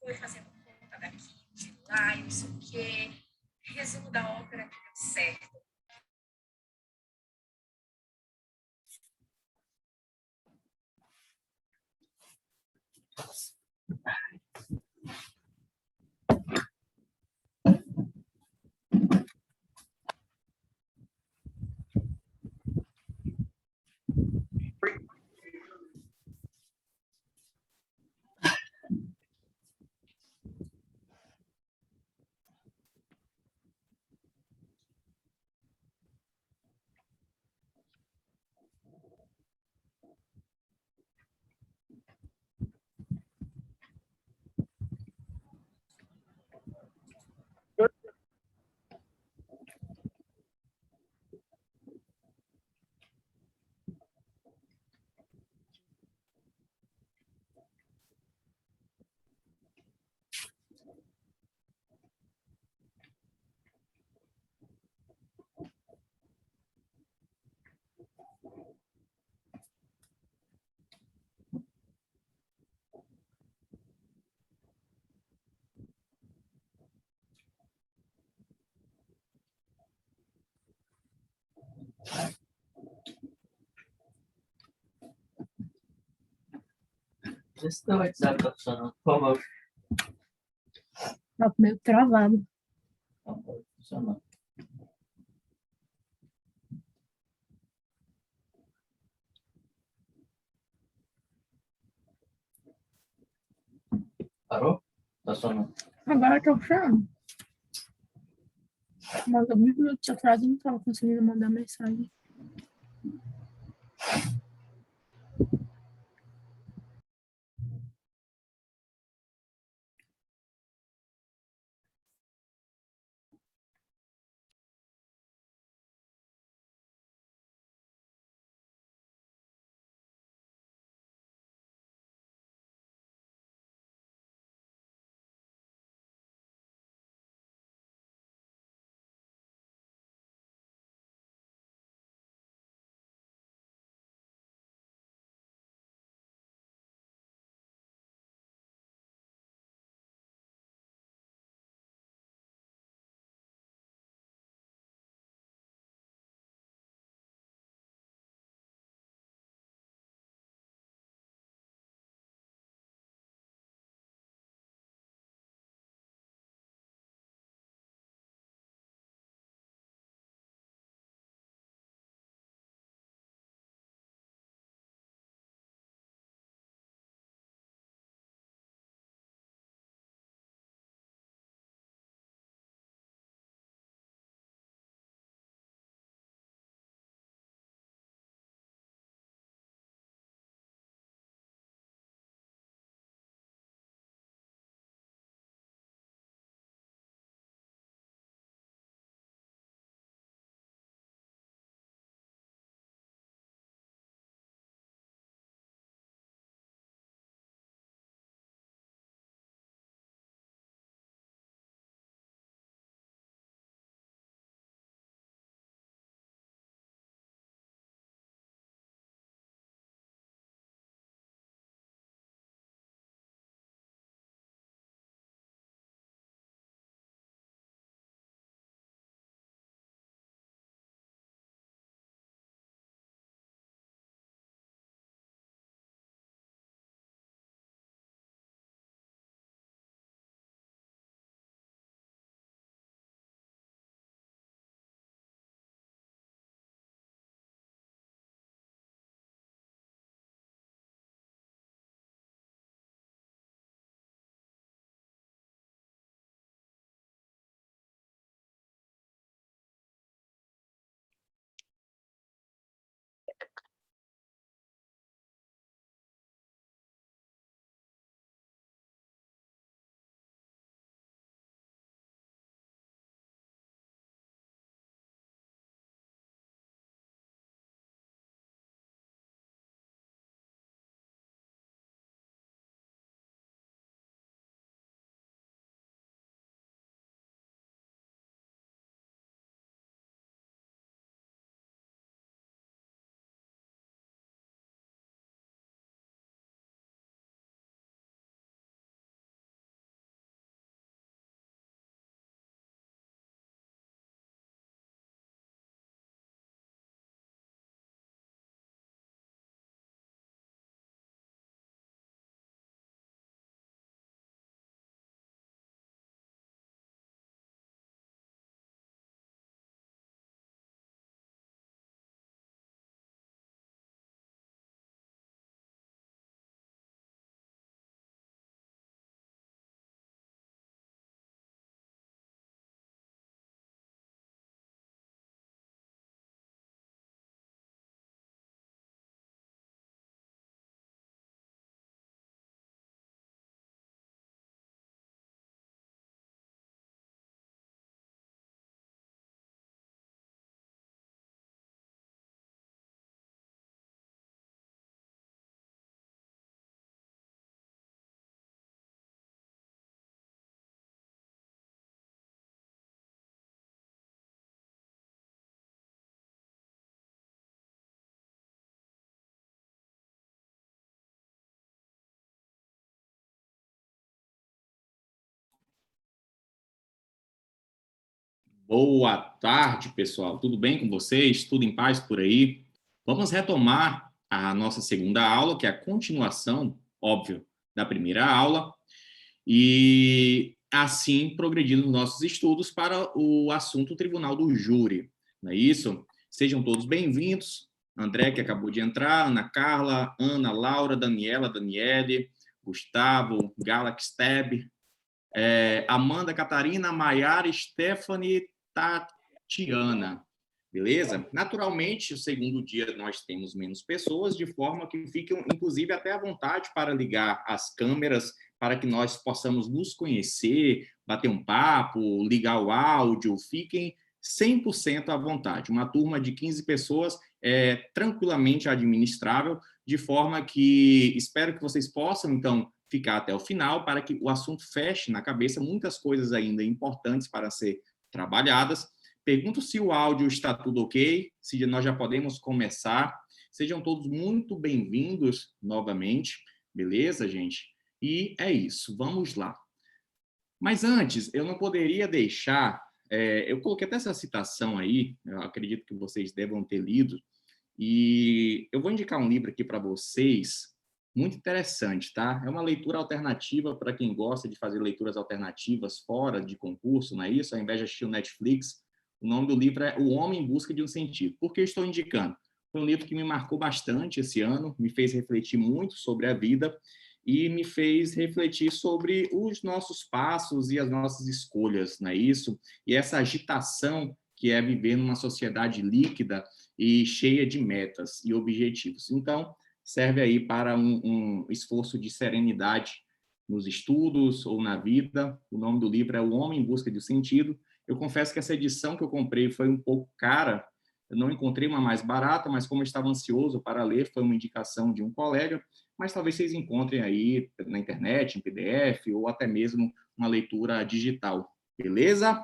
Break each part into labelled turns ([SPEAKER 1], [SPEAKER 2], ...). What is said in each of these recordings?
[SPEAKER 1] foi fazendo conta daqui, de lá, e não sei o quê. Resumo da ópera que deu certo.
[SPEAKER 2] Vê se teu WhatsApp tá funcionando, por favor.
[SPEAKER 3] Tá meio travado.
[SPEAKER 2] Não, tá funcionando. Parou? Tá funcionando.
[SPEAKER 3] Agora tá funcionando. Mas alguns minutos atrás eu não tava conseguindo mandar mensagem.
[SPEAKER 4] Boa tarde, pessoal. Tudo bem com vocês? Tudo em paz por aí? Vamos retomar a nossa segunda aula, que é a continuação, óbvio, da primeira aula, e assim progredindo nos nossos estudos para o assunto Tribunal do Júri. Não é isso? Sejam todos bem-vindos. André, que acabou de entrar, Ana Carla, Ana, Laura, Daniela, Daniele, Gustavo, Galax Tab, Amanda, Catarina, Maiara, Stephanie, Tatiana, beleza? Naturalmente, o segundo dia nós temos menos pessoas, de forma que fiquem, inclusive, até à vontade para ligar as câmeras, para que nós possamos nos conhecer, bater um papo, ligar o áudio, fiquem 100% à vontade. Uma turma de 15 pessoas é tranquilamente administrável, de forma que espero que vocês possam, então, ficar até o final, para que o assunto feche na cabeça, muitas coisas ainda importantes para ser trabalhadas. Pergunto se o áudio está tudo ok, se nós já podemos começar. Sejam todos muito bem-vindos novamente, beleza, gente? E é isso, vamos lá. Mas antes, eu não poderia deixar... eu coloquei até essa citação aí, eu acredito que vocês devam ter lido, e eu vou indicar um livro aqui para vocês, muito interessante, tá? É uma leitura alternativa para quem gosta de fazer leituras alternativas fora de concurso, não é isso? Ao invés de assistir o Netflix, o nome do livro é O Homem em Busca de um Sentido. Por que estou indicando? Foi um livro que me marcou bastante esse ano, me fez refletir muito sobre a vida e me fez refletir sobre os nossos passos e as nossas escolhas, não é isso? E essa agitação que é viver numa sociedade líquida e cheia de metas e objetivos. Então, serve aí para um esforço de serenidade nos estudos ou na vida. O nome do livro é O Homem em Busca de um Sentido. Eu confesso que essa edição que eu comprei foi um pouco cara, eu não encontrei uma mais barata, mas como eu estava ansioso para ler, foi uma indicação de um colega, mas talvez vocês encontrem aí na internet, em PDF, ou até mesmo uma leitura digital. Beleza?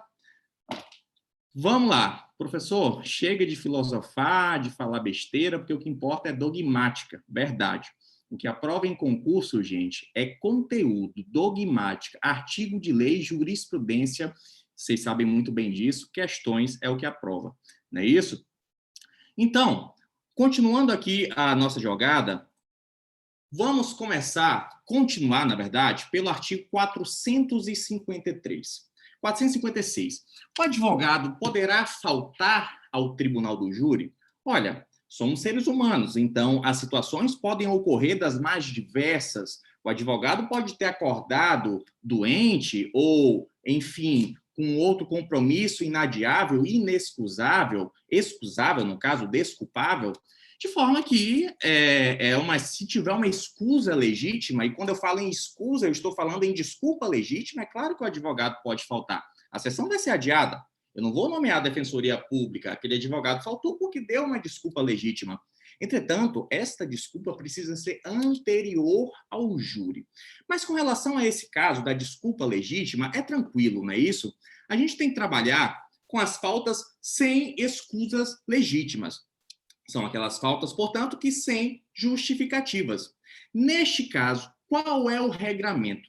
[SPEAKER 4] Vamos lá, professor, chega de filosofar, de falar besteira, porque o que importa é dogmática, verdade. O que aprova em concurso, gente, é conteúdo, dogmática, artigo de lei, jurisprudência, vocês sabem muito bem disso, questões é o que aprova, não é isso? Então, continuando aqui a nossa jogada, vamos continuar, na verdade, pelo artigo 453. 456. O advogado poderá faltar ao tribunal do júri? Olha, somos seres humanos, então as situações podem ocorrer das mais diversas. O advogado pode ter acordado doente ou, enfim, com outro compromisso inadiável, inexcusável, excusável, no caso, desculpável, de forma que, se tiver uma escusa legítima, e quando eu falo em escusa, eu estou falando em desculpa legítima, é claro que o advogado pode faltar. A sessão vai ser adiada. Eu não vou nomear a defensoria pública, aquele advogado faltou porque deu uma desculpa legítima. Entretanto, esta desculpa precisa ser anterior ao júri. Mas com relação a esse caso da desculpa legítima, é tranquilo, não é isso? A gente tem que trabalhar com as faltas sem escusas legítimas. São aquelas faltas, portanto, que sem justificativas. Neste caso, qual é o regramento?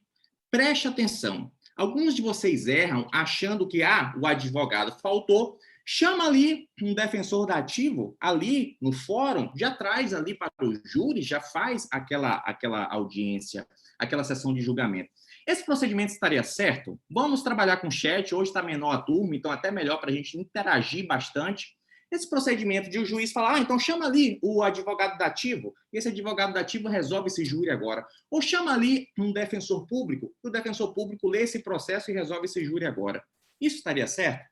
[SPEAKER 4] Preste atenção. Alguns de vocês erram achando que o advogado faltou, chama ali um defensor dativo, ali no fórum, já traz ali para o júri, já faz aquela audiência, aquela sessão de julgamento. Esse procedimento estaria certo? Vamos trabalhar com chat, hoje está menor a turma, então até melhor para a gente interagir bastante. Esse procedimento de o juiz falar, então chama ali o advogado dativo, e esse advogado dativo resolve esse júri agora. Ou chama ali um defensor público, e o defensor público lê esse processo e resolve esse júri agora. Isso estaria certo?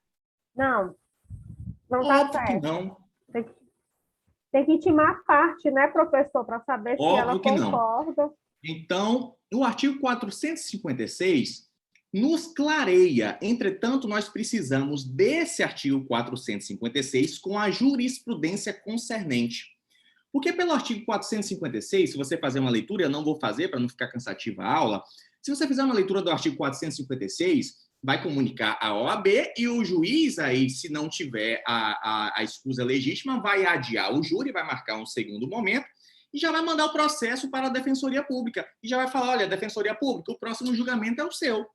[SPEAKER 5] Não, não está certo.
[SPEAKER 4] Que não.
[SPEAKER 5] Tem que intimar a parte, né, professor, para saber se ela concorda.
[SPEAKER 4] Não. Então, o artigo 456 nos clareia. Entretanto, nós precisamos desse artigo 456 com a jurisprudência concernente. Porque pelo artigo 456, se você fazer uma leitura, eu não vou fazer para não ficar cansativa a aula, se você fizer uma leitura do artigo 456, vai comunicar a OAB e o juiz, aí, se não tiver a escusa legítima, vai adiar o júri, vai marcar um segundo momento, e já vai mandar o processo para a Defensoria Pública. E já vai falar, olha, Defensoria Pública, o próximo julgamento é o seu.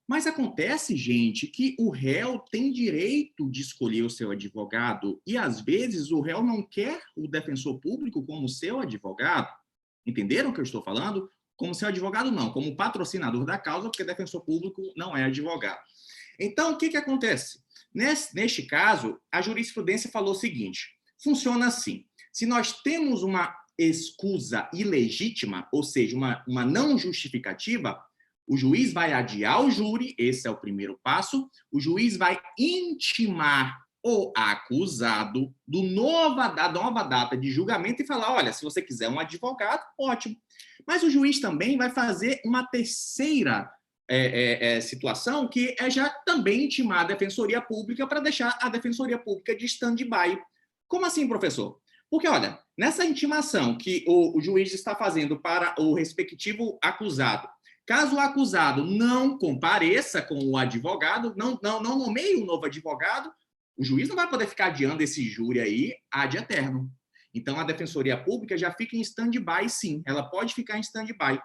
[SPEAKER 4] Mas acontece, gente, que o réu tem direito de escolher o seu advogado e, às vezes, o réu não quer o defensor público como seu advogado. Entenderam o que eu estou falando? Como seu advogado, não. Como patrocinador da causa, porque defensor público não é advogado. Então, o que acontece? Neste caso, a jurisprudência falou o seguinte, funciona assim. Se nós temos uma escusa ilegítima, ou seja, uma não justificativa, o juiz vai adiar o júri, esse é o primeiro passo, o juiz vai intimar o acusado da nova data de julgamento e falar, olha, se você quiser um advogado, ótimo. Mas o juiz também vai fazer uma terceira situação, que é já também intimar a Defensoria Pública para deixar a Defensoria Pública de stand-by. Como assim, professor? Porque, olha, nessa intimação que o juiz está fazendo para o respectivo acusado, caso o acusado não compareça com o advogado, não nomeie um novo advogado, o juiz não vai poder ficar adiando esse júri aí ad eterno. Então, a Defensoria Pública já fica em stand-by, sim. Ela pode ficar em stand-by.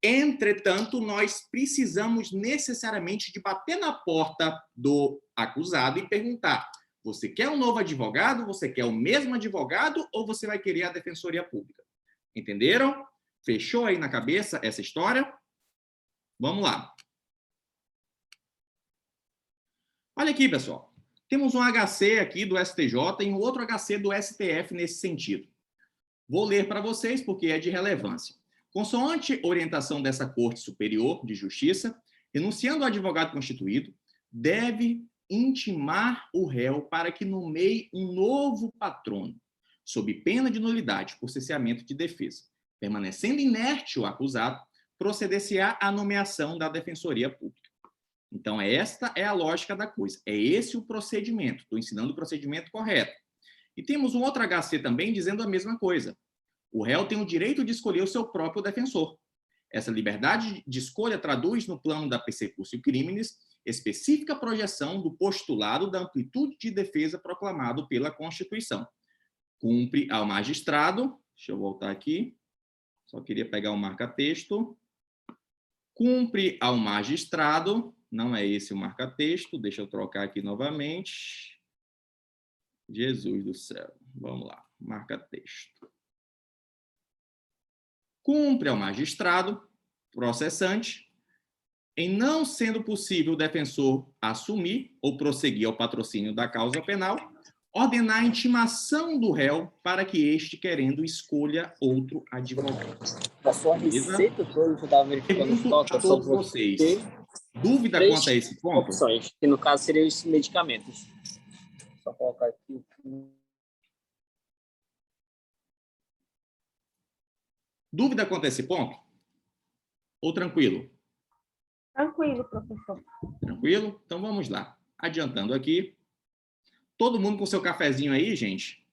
[SPEAKER 4] Entretanto, nós precisamos necessariamente de bater na porta do acusado e perguntar, você quer um novo advogado? Você quer o mesmo advogado? Ou você vai querer a Defensoria Pública? Entenderam? Fechou aí na cabeça essa história? Vamos lá. Olha aqui, pessoal. Temos um HC aqui do STJ e um outro HC do STF nesse sentido. Vou ler para vocês porque é de relevância. Consoante orientação dessa Corte Superior de Justiça, renunciando o advogado constituído, deve intimar o réu para que nomeie um novo patrono, sob pena de nulidade por cesseamento de defesa. Permanecendo inerte o acusado, proceder-se-á à nomeação da Defensoria Pública. Então, esta é a lógica da coisa. É esse o procedimento. Estou ensinando o procedimento correto. E temos um outro HC também dizendo a mesma coisa. O réu tem o direito de escolher o seu próprio defensor. Essa liberdade de escolha traduz no plano da persecutio criminis específica projeção do postulado da amplitude de defesa proclamado pela Constituição. Cumpre ao magistrado, deixa eu voltar aqui, só queria pegar o marca-texto. Cumpre ao magistrado, não é esse o marca-texto, deixa eu trocar aqui novamente. Jesus do céu, vamos lá, marca-texto. Cumpre ao magistrado processante, em não sendo possível o defensor assumir ou prosseguir ao patrocínio da causa penal, ordenar a intimação do réu para que este, querendo, escolha outro advogado.
[SPEAKER 6] Da sua receita toda que eu estava verificando os toques,
[SPEAKER 4] a todos vocês. Dúvida quanto a esse ponto?
[SPEAKER 6] Opções, que no caso seriam os medicamentos. Só colocar aqui.
[SPEAKER 4] Dúvida quanto a esse ponto? Ou tranquilo?
[SPEAKER 5] Tranquilo, professor.
[SPEAKER 4] Tranquilo? Então vamos lá. Adiantando aqui. Todo mundo com seu cafezinho aí, gente?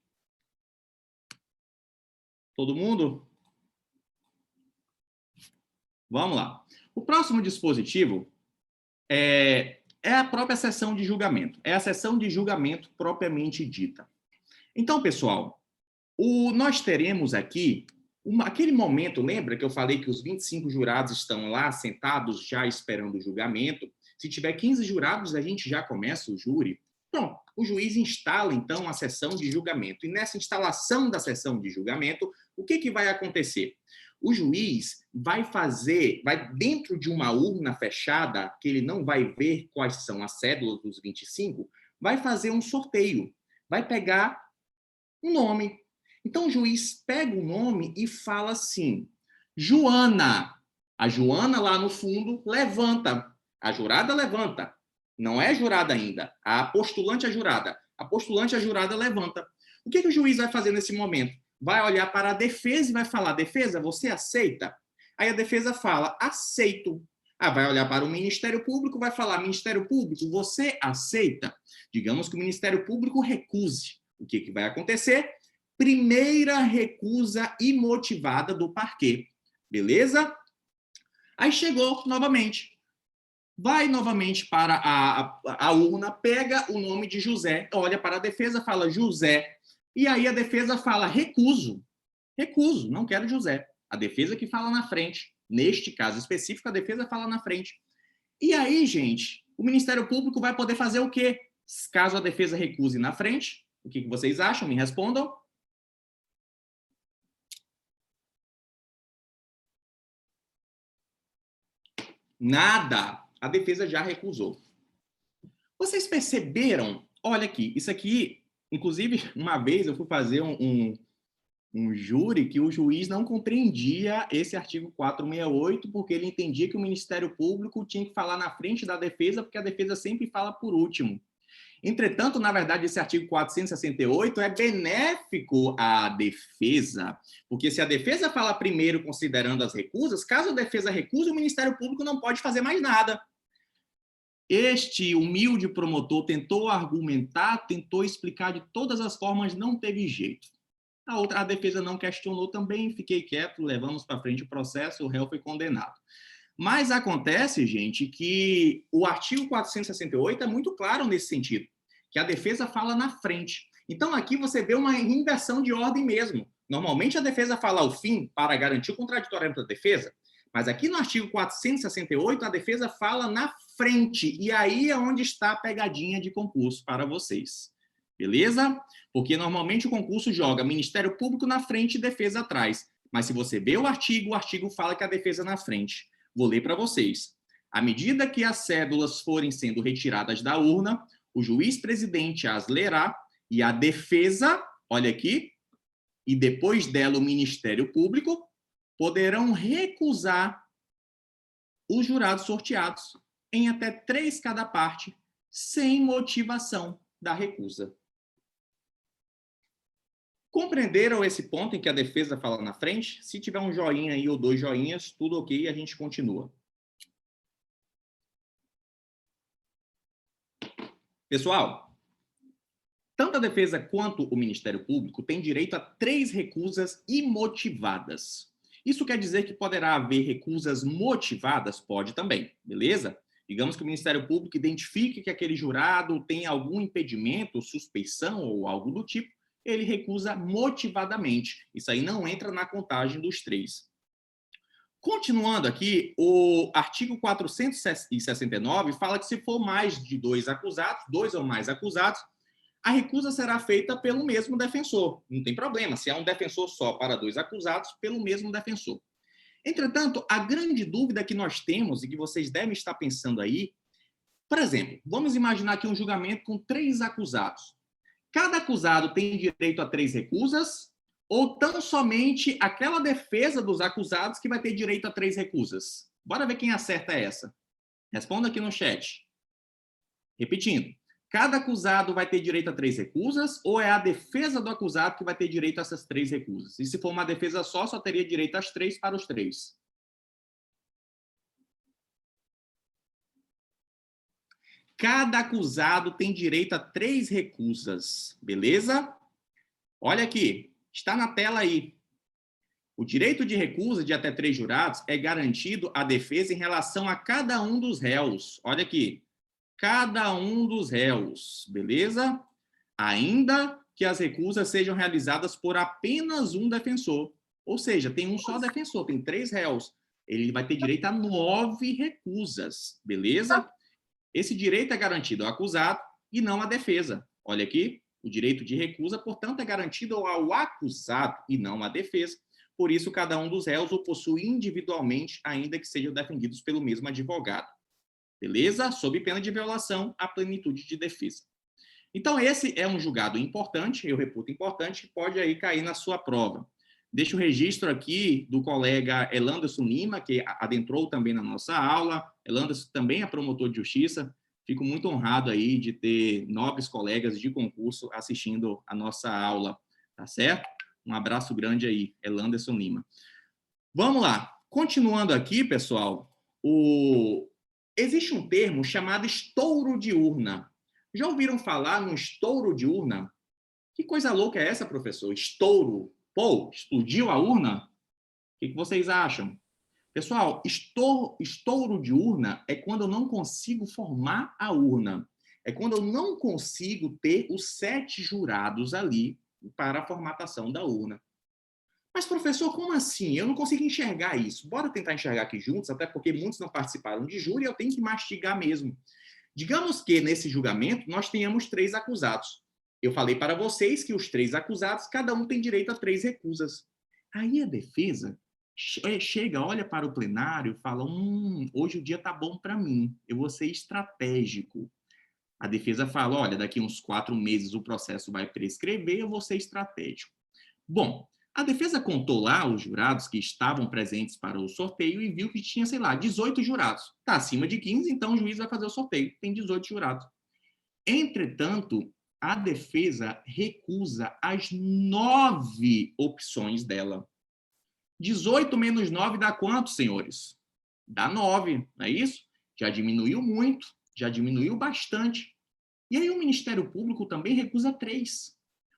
[SPEAKER 4] Todo mundo? Vamos lá. O próximo dispositivo é a própria sessão de julgamento. É a sessão de julgamento propriamente dita. Então, pessoal, nós teremos aqui aquele momento, lembra que eu falei que os 25 jurados estão lá sentados já esperando o julgamento? Se tiver 15 jurados, a gente já começa o júri. Pronto, o juiz instala, então, a sessão de julgamento. E nessa instalação da sessão de julgamento, o que vai acontecer? O juiz vai dentro de uma urna fechada, que ele não vai ver quais são as cédulas dos 25, vai fazer um sorteio. Vai pegar um nome. Então, o juiz pega o nome e fala assim, Joana. A Joana, lá no fundo, levanta. A jurada levanta. Não é jurada ainda. A postulante é jurada. A postulante é jurada levanta. O que o juiz vai fazer nesse momento? Vai olhar para a defesa e vai falar, defesa, você aceita? Aí a defesa fala, aceito. Vai olhar para o Ministério Público, vai falar, Ministério Público, você aceita? Digamos que o Ministério Público recuse. O que vai acontecer? Primeira recusa imotivada do parquê. Beleza? Aí chegou novamente. Vai novamente para a urna, pega o nome de José, olha para a defesa, fala José. E aí a defesa fala recuso. Recuso, não quero José. A defesa que fala na frente. Neste caso específico, a defesa fala na frente. E aí, gente, o Ministério Público vai poder fazer o quê? Caso a defesa recuse na frente, o que vocês acham? Me respondam. Nada. A defesa já recusou. Vocês perceberam? Olha aqui, isso aqui, inclusive, uma vez eu fui fazer um júri que o juiz não compreendia esse artigo 468, porque ele entendia que o Ministério Público tinha que falar na frente da defesa, porque a defesa sempre fala por último. Entretanto, na verdade, esse artigo 468 é benéfico à defesa, porque se a defesa fala primeiro considerando as recusas, caso a defesa recuse, o Ministério Público não pode fazer mais nada. Este humilde promotor tentou argumentar, tentou explicar de todas as formas, não teve jeito. A defesa não questionou também, fiquei quieto, levamos para frente o processo, o réu foi condenado. Mas acontece, gente, que o artigo 468 é muito claro nesse sentido, que a defesa fala na frente. Então, aqui você vê uma inversão de ordem mesmo. Normalmente, a defesa fala ao fim para garantir o contraditório da defesa, mas aqui no artigo 468, a defesa fala na frente. E aí é onde está a pegadinha de concurso para vocês. Beleza? Porque normalmente o concurso joga Ministério Público na frente e defesa atrás. Mas se você vê o artigo fala que a defesa é na frente. Vou ler para vocês. À medida que as cédulas forem sendo retiradas da urna, o juiz presidente as lerá e a defesa, olha aqui, e depois dela o Ministério Público, poderão recusar os jurados sorteados em até 3 cada parte, sem motivação da recusa. Compreenderam esse ponto em que a defesa fala na frente? Se tiver um joinha aí ou 2 joinhas, tudo ok, a gente continua. Pessoal, tanto a defesa quanto o Ministério Público têm direito a 3 recusas imotivadas. Isso quer dizer que poderá haver recusas motivadas? Pode também, beleza? Digamos que o Ministério Público identifique que aquele jurado tem algum impedimento, suspeição ou algo do tipo, ele recusa motivadamente. Isso aí não entra na contagem dos 3. Continuando aqui, o artigo 469 fala que se for mais de 2 acusados, 2 ou mais acusados, a recusa será feita pelo mesmo defensor. Não tem problema, se há um defensor só para 2 acusados, pelo mesmo defensor. Entretanto, a grande dúvida que nós temos, e que vocês devem estar pensando aí, por exemplo, vamos imaginar aqui um julgamento com 3 acusados. Cada acusado tem direito a 3 recusas, ou tão somente aquela defesa dos acusados que vai ter direito a 3 recusas? Bora ver quem acerta essa. Responda aqui no chat. Repetindo. Cada acusado vai ter direito a 3 recusas, ou é a defesa do acusado que vai ter direito a essas 3 recusas? E se for uma defesa só teria direito às 3 para os 3. Cada acusado tem direito a 3 recusas, beleza? Olha aqui, está na tela aí. O direito de recusa de até 3 jurados é garantido à defesa em relação a cada um dos réus. Olha aqui. Cada um dos réus, beleza? Ainda que as recusas sejam realizadas por apenas um defensor. Ou seja, tem um só defensor, tem 3 réus. Ele vai ter direito a 9 recusas, beleza? Esse direito é garantido ao acusado e não à defesa. Olha aqui, o direito de recusa, portanto, é garantido ao acusado e não à defesa. Por isso, cada um dos réus o possui individualmente, ainda que sejam defendidos pelo mesmo advogado. Beleza? Sob pena de violação à plenitude de defesa. Então, esse é um julgado importante, eu reputo importante, que pode aí cair na sua prova. Deixo o registro aqui do colega Elanderson Lima, que adentrou também na nossa aula. Elanderson também é promotor de justiça. Fico muito honrado aí de ter nobres colegas de concurso assistindo a nossa aula, tá certo? Um abraço grande aí, Elanderson Lima. Vamos lá. Continuando aqui, pessoal, existe um termo chamado estouro de urna. Já ouviram falar no estouro de urna? Que coisa louca é essa, professor? Estouro. Pô, explodiu a urna? O que vocês acham? Pessoal, estouro de urna é quando eu não consigo formar a urna. É quando eu não consigo ter os 7 jurados ali para a formatação da urna. Mas, professor, como assim? Eu não consigo enxergar isso. Bora tentar enxergar aqui juntos, até porque muitos não participaram de júri, eu tenho que mastigar mesmo. Digamos que, nesse julgamento, nós tenhamos 3 acusados. Eu falei para vocês que os 3 acusados, cada um tem direito a 3 recusas. Aí a defesa chega, olha para o plenário e fala, hoje o dia tá bom para mim, eu vou ser estratégico. A defesa fala, olha, daqui uns 4 meses o processo vai prescrever, eu vou ser estratégico. Bom, a defesa contou lá os jurados que estavam presentes para o sorteio e viu que tinha, sei lá, 18 jurados. Está acima de 15, então o juiz vai fazer o sorteio. Tem 18 jurados. Entretanto, a defesa recusa as 9 opções dela. 18 menos 9 dá quanto, senhores? Dá 9, não é isso? Já diminuiu muito, já diminuiu bastante. E aí o Ministério Público também recusa 3.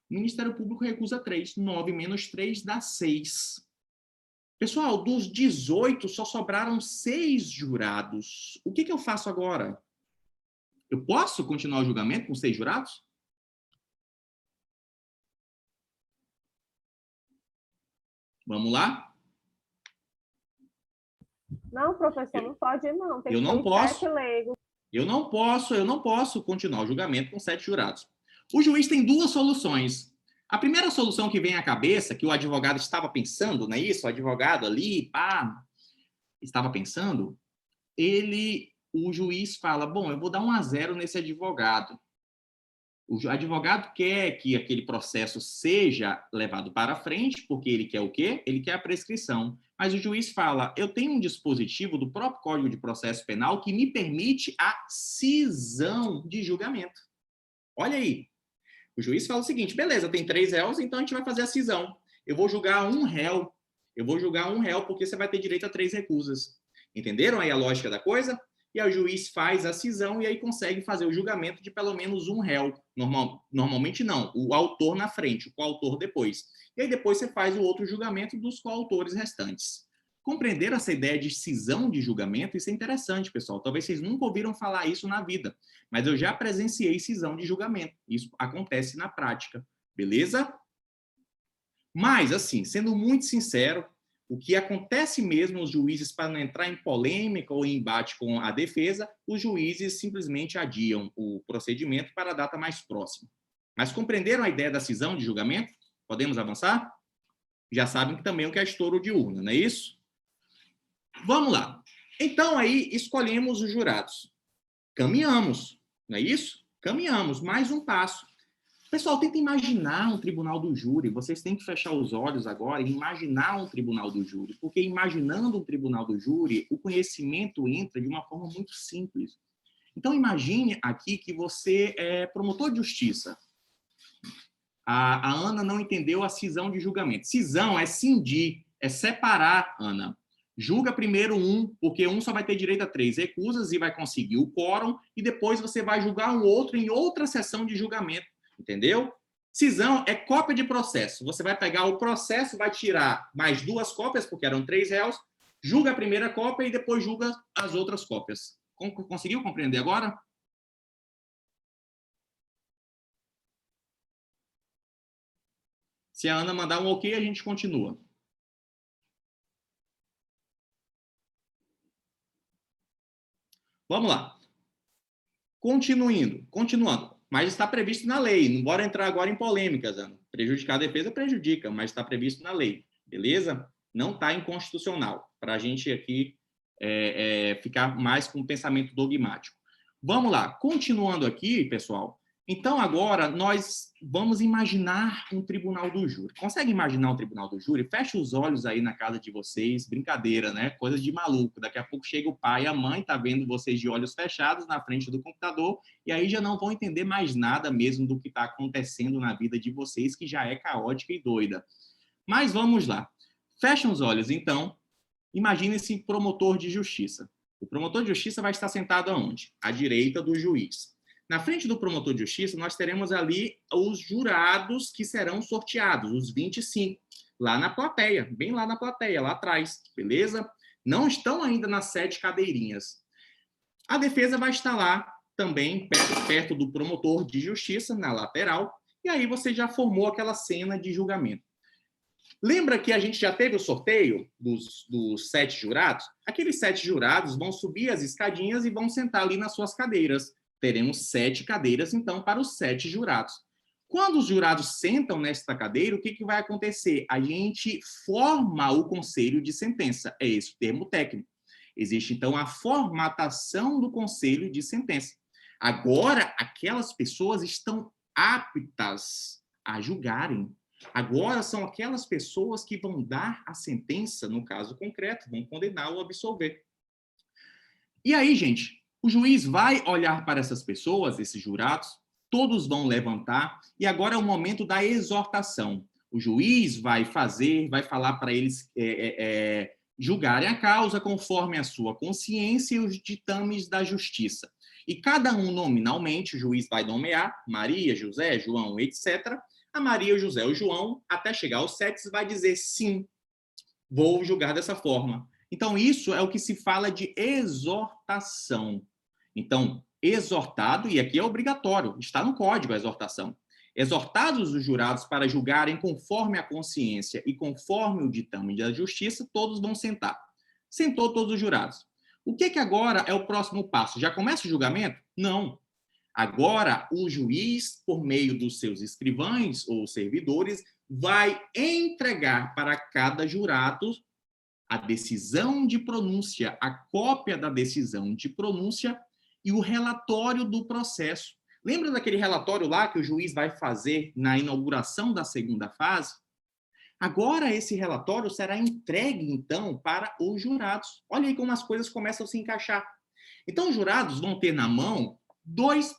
[SPEAKER 4] O Ministério Público recusa 3. 9 menos 3 dá 6. Pessoal, dos 18 só sobraram 6 jurados. O que eu faço agora? Eu posso continuar o julgamento com 6 jurados? Vamos lá?
[SPEAKER 5] Não, professor, não pode não. Tem
[SPEAKER 4] eu
[SPEAKER 5] que
[SPEAKER 4] não
[SPEAKER 5] ter
[SPEAKER 4] posso.
[SPEAKER 5] 7 leigos.
[SPEAKER 4] Eu não posso continuar o julgamento com 7 jurados. O juiz tem 2 soluções. A primeira solução que vem à cabeça, que o advogado estava pensando, não é isso? O advogado ali, estava pensando, o juiz fala, bom, eu vou dar 1-0 nesse advogado. O advogado quer que aquele processo seja levado para frente, porque ele quer o quê? Ele quer a prescrição. Mas o juiz fala, eu tenho um dispositivo do próprio Código de Processo Penal que me permite a cisão de julgamento. Olha aí. O juiz fala o seguinte, beleza, tem 3 réus, então a gente vai fazer a cisão. Eu vou julgar um réu. Eu vou julgar um réu porque você vai ter direito a 3 recusas. Entenderam aí a lógica da coisa? E aí o juiz faz a cisão e aí consegue fazer o julgamento de pelo menos um réu. Normalmente não, o autor na frente, o coautor depois. E aí depois você faz o outro julgamento dos coautores restantes. Compreender essa ideia de cisão de julgamento, isso é interessante, pessoal. Talvez vocês nunca ouviram falar isso na vida, mas eu já presenciei cisão de julgamento. Isso acontece na prática, beleza? Mas, assim, sendo muito sincero, o que acontece mesmo, os juízes, para não entrar em polêmica ou em embate com a defesa, os juízes simplesmente adiam o procedimento para a data mais próxima. Mas compreenderam a ideia da cisão de julgamento? Podemos avançar? Já sabem que também é o que é estouro de urna, não é isso? Vamos lá. Então, aí, escolhemos os jurados. Caminhamos, não é isso? Caminhamos, mais um passo. Pessoal, tenta imaginar um tribunal do júri. Vocês têm que fechar os olhos agora e imaginar um tribunal do júri. Porque imaginando um tribunal do júri, o conhecimento entra de uma forma muito simples. Então, imagine aqui que você é promotor de justiça. A Ana não entendeu a cisão de julgamento. Cisão é cindir, é separar, Ana. Julga primeiro um, porque um só vai ter direito a 3 recusas e vai conseguir o quórum, e depois você vai julgar um outro em outra sessão de julgamento. Entendeu? Cisão é cópia de processo. Você vai pegar o processo, vai tirar mais 2 cópias, porque eram 3 réus, julga a primeira cópia e depois julga as outras cópias. Conseguiu compreender agora? Se a Ana mandar um ok, a gente continua. Vamos lá. Continuando. Mas está previsto na lei. Não bora entrar agora em polêmicas, Ana. Prejudicar a defesa prejudica, mas está previsto na lei. Beleza? Não está inconstitucional. Para a gente aqui ficar mais com um pensamento dogmático. Vamos lá. Continuando aqui, pessoal. Então, agora, nós vamos imaginar um tribunal do júri. Consegue imaginar um tribunal do júri? Fecha os olhos aí na casa de vocês. Brincadeira, né? Coisa de maluco. Daqui a pouco chega o pai e a mãe, tá vendo vocês de olhos fechados na frente do computador, e aí já não vão entender mais nada mesmo do que está acontecendo na vida de vocês, que já é caótica e doida. Mas vamos lá. Fechem os olhos, então. Imagine esse promotor de justiça. O promotor de justiça vai estar sentado aonde? À direita do juiz. Na frente do promotor de justiça, nós teremos ali os jurados que serão sorteados, os 25, lá na plateia, bem lá na plateia, lá atrás, beleza? Não estão ainda nas 7 cadeirinhas. A defesa vai estar lá também, perto do promotor de justiça, na lateral, e aí você já formou aquela cena de julgamento. Lembra que a gente já teve o sorteio dos 7 jurados? Aqueles 7 jurados vão subir as escadinhas e vão sentar ali nas suas cadeiras. Teremos 7 cadeiras, então, para os 7 jurados. Quando os jurados sentam nesta cadeira, o que vai acontecer? A gente forma o conselho de sentença. É esse o termo técnico. Existe, então, a formatação do conselho de sentença. Agora, aquelas pessoas estão aptas a julgarem. Agora são aquelas pessoas que vão dar a sentença, no caso concreto, vão condenar ou absolver. E aí, gente, o juiz vai olhar para essas pessoas, esses jurados, todos vão levantar, e agora é o momento da exortação. O juiz vai falar para eles julgarem a causa conforme a sua consciência e os ditames da justiça. E cada um nominalmente, o juiz vai nomear Maria, José, João, etc. A Maria, o José, o João, até chegar aos 7, vai dizer sim, vou julgar dessa forma. Então, isso é o que se fala de exortação. Então, exortado, e aqui é obrigatório, está no código a exortação. Exortados os jurados para julgarem conforme a consciência e conforme o ditame da justiça, todos vão sentar. Sentou todos os jurados. O que agora é o próximo passo? Já começa o julgamento? Não. Agora, o juiz, por meio dos seus escrivães ou servidores, vai entregar para cada jurado a decisão de pronúncia, a cópia da decisão de pronúncia e o relatório do processo. Lembra daquele relatório lá que o juiz vai fazer na inauguração da segunda fase? Agora, esse relatório será entregue, então, para os jurados. Olha aí como as coisas começam a se encaixar. Então, os jurados vão ter na mão dois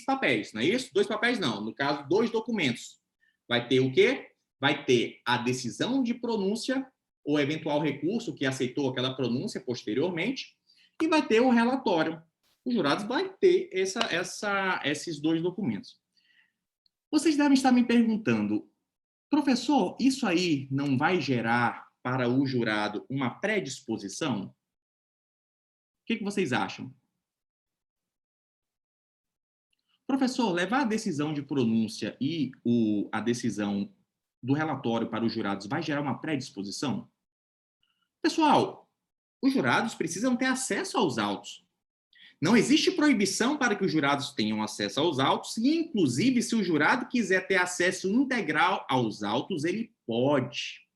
[SPEAKER 4] papéis, não é isso? 2 papéis não, no caso, 2 documentos. Vai ter o quê? Vai ter a decisão de pronúncia, ou eventual recurso que aceitou aquela pronúncia posteriormente, e vai ter o relatório. Os jurados vão ter esses 2 documentos. Vocês devem estar me perguntando, professor, isso aí não vai gerar para o jurado uma predisposição? O que vocês acham? Professor, levar a decisão de pronúncia e a decisão do relatório para os jurados vai gerar uma predisposição? Pessoal, os jurados precisam ter acesso aos autos. Não existe proibição para que os jurados tenham acesso aos autos e, inclusive, se o jurado quiser ter acesso integral aos autos, ele pode.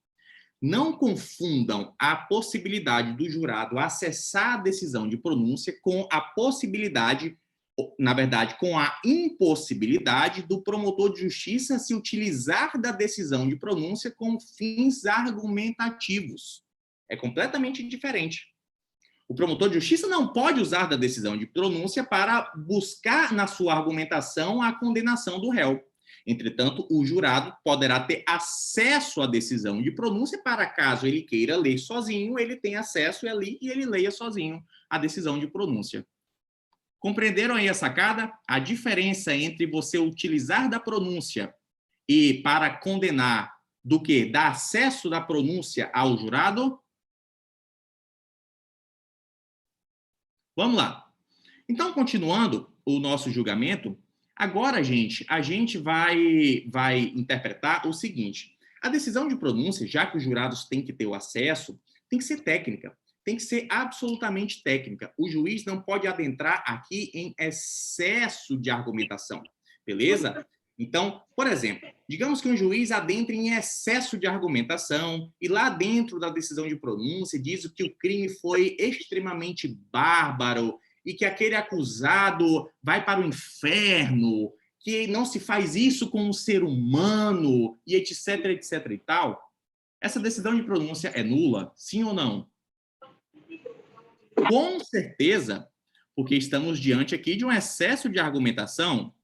[SPEAKER 4] Não confundam a possibilidade do jurado acessar a decisão de pronúncia com a possibilidade, na verdade, com a impossibilidade do promotor de justiça se utilizar da decisão de pronúncia com fins argumentativos. É completamente diferente. O promotor de justiça não pode usar da decisão de pronúncia para buscar na sua argumentação a condenação do réu. Entretanto, o jurado poderá ter acesso à decisão de pronúncia para, caso ele queira ler sozinho, ele tenha acesso ali e ele leia sozinho a decisão de pronúncia. Compreenderam aí a sacada? A diferença entre você utilizar da pronúncia e para condenar do que? Dar acesso da pronúncia ao jurado? Vamos lá. Então, continuando o nosso julgamento, agora, gente, a gente vai interpretar o seguinte. A decisão de pronúncia, já que os jurados têm que ter o acesso, tem que ser técnica. Tem que ser absolutamente técnica. O juiz não pode adentrar aqui em excesso de argumentação. Beleza? Então, por exemplo, digamos que um juiz adentre em excesso de argumentação e lá dentro da decisão de pronúncia diz que o crime foi extremamente bárbaro e que aquele acusado vai para o inferno, que não se faz isso com um ser humano e etc, etc e tal. Essa decisão de pronúncia é nula, sim ou não? Com certeza, porque estamos diante aqui de um excesso de argumentação,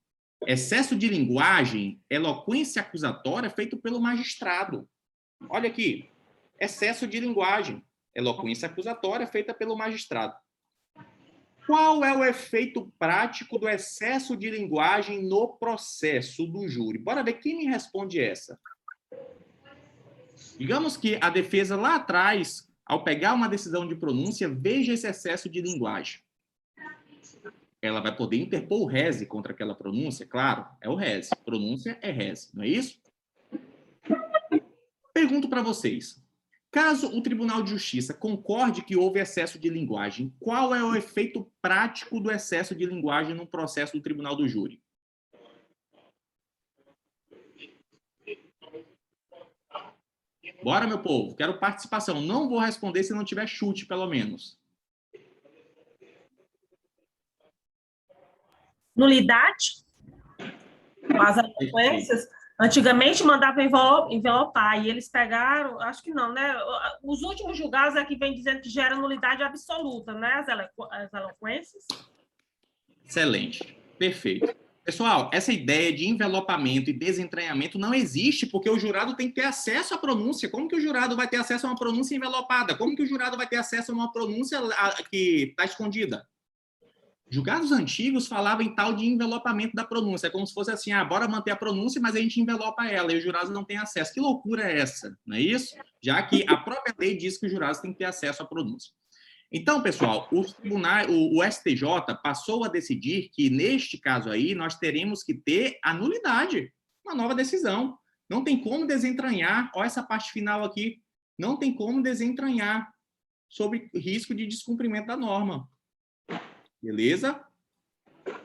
[SPEAKER 4] excesso de linguagem, eloquência acusatória feito pelo magistrado. Olha aqui, excesso de linguagem, eloquência acusatória feita pelo magistrado. Qual é o efeito prático do excesso de linguagem no processo do júri? Bora ver quem me responde essa. Digamos que a defesa lá atrás, ao pegar uma decisão de pronúncia, veja esse excesso de linguagem. Ela vai poder interpor o rese contra aquela pronúncia? Claro, é o rese. Pronúncia é rese, não é isso? Pergunto para vocês. Caso o Tribunal de Justiça concorde que houve excesso de linguagem, qual é o efeito prático do excesso de linguagem no processo do Tribunal do Júri? Bora, meu povo. Quero participação. Não vou responder se não tiver chute, pelo menos.
[SPEAKER 7] Nulidade? As eloquências, antigamente mandava envelopar, e eles pegaram, acho que não, né? Os últimos julgados é que vem dizendo que gera nulidade absoluta, né? As eloquências.
[SPEAKER 4] Excelente. Perfeito. Pessoal, essa ideia de envelopamento e desentranhamento não existe, porque o jurado tem que ter acesso à pronúncia. Como que o jurado vai ter acesso a uma pronúncia envelopada? Como que o jurado vai ter acesso a uma pronúncia que está escondida? Julgados antigos falavam em tal de envelopamento da pronúncia, como se fosse assim, bora manter a pronúncia, mas a gente envelopa ela, e os jurados não têm acesso. Que loucura é essa? Não é isso? Já que a própria lei diz que os jurados têm que ter acesso à pronúncia. Então, pessoal, o STJ passou a decidir que, neste caso aí, nós teremos que ter a nulidade, uma nova decisão. Não tem como desentranhar, olha essa parte final aqui, não tem como desentranhar sobre risco de descumprimento da norma. Beleza?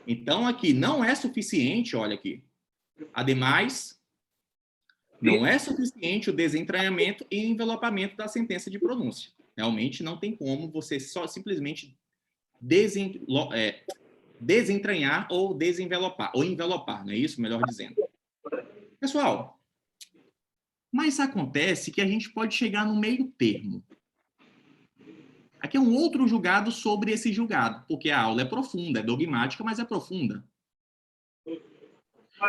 [SPEAKER 4] Então, aqui, não é suficiente, olha aqui. Ademais, não é suficiente o desentranhamento e envelopamento da sentença de pronúncia. Realmente não tem como você só simplesmente desentranhar ou desenvelopar, ou envelopar, não é isso? Melhor dizendo. Pessoal, mas acontece que a gente pode chegar no meio termo. Aqui é um outro julgado sobre esse julgado, porque a aula é profunda, é dogmática, mas é profunda.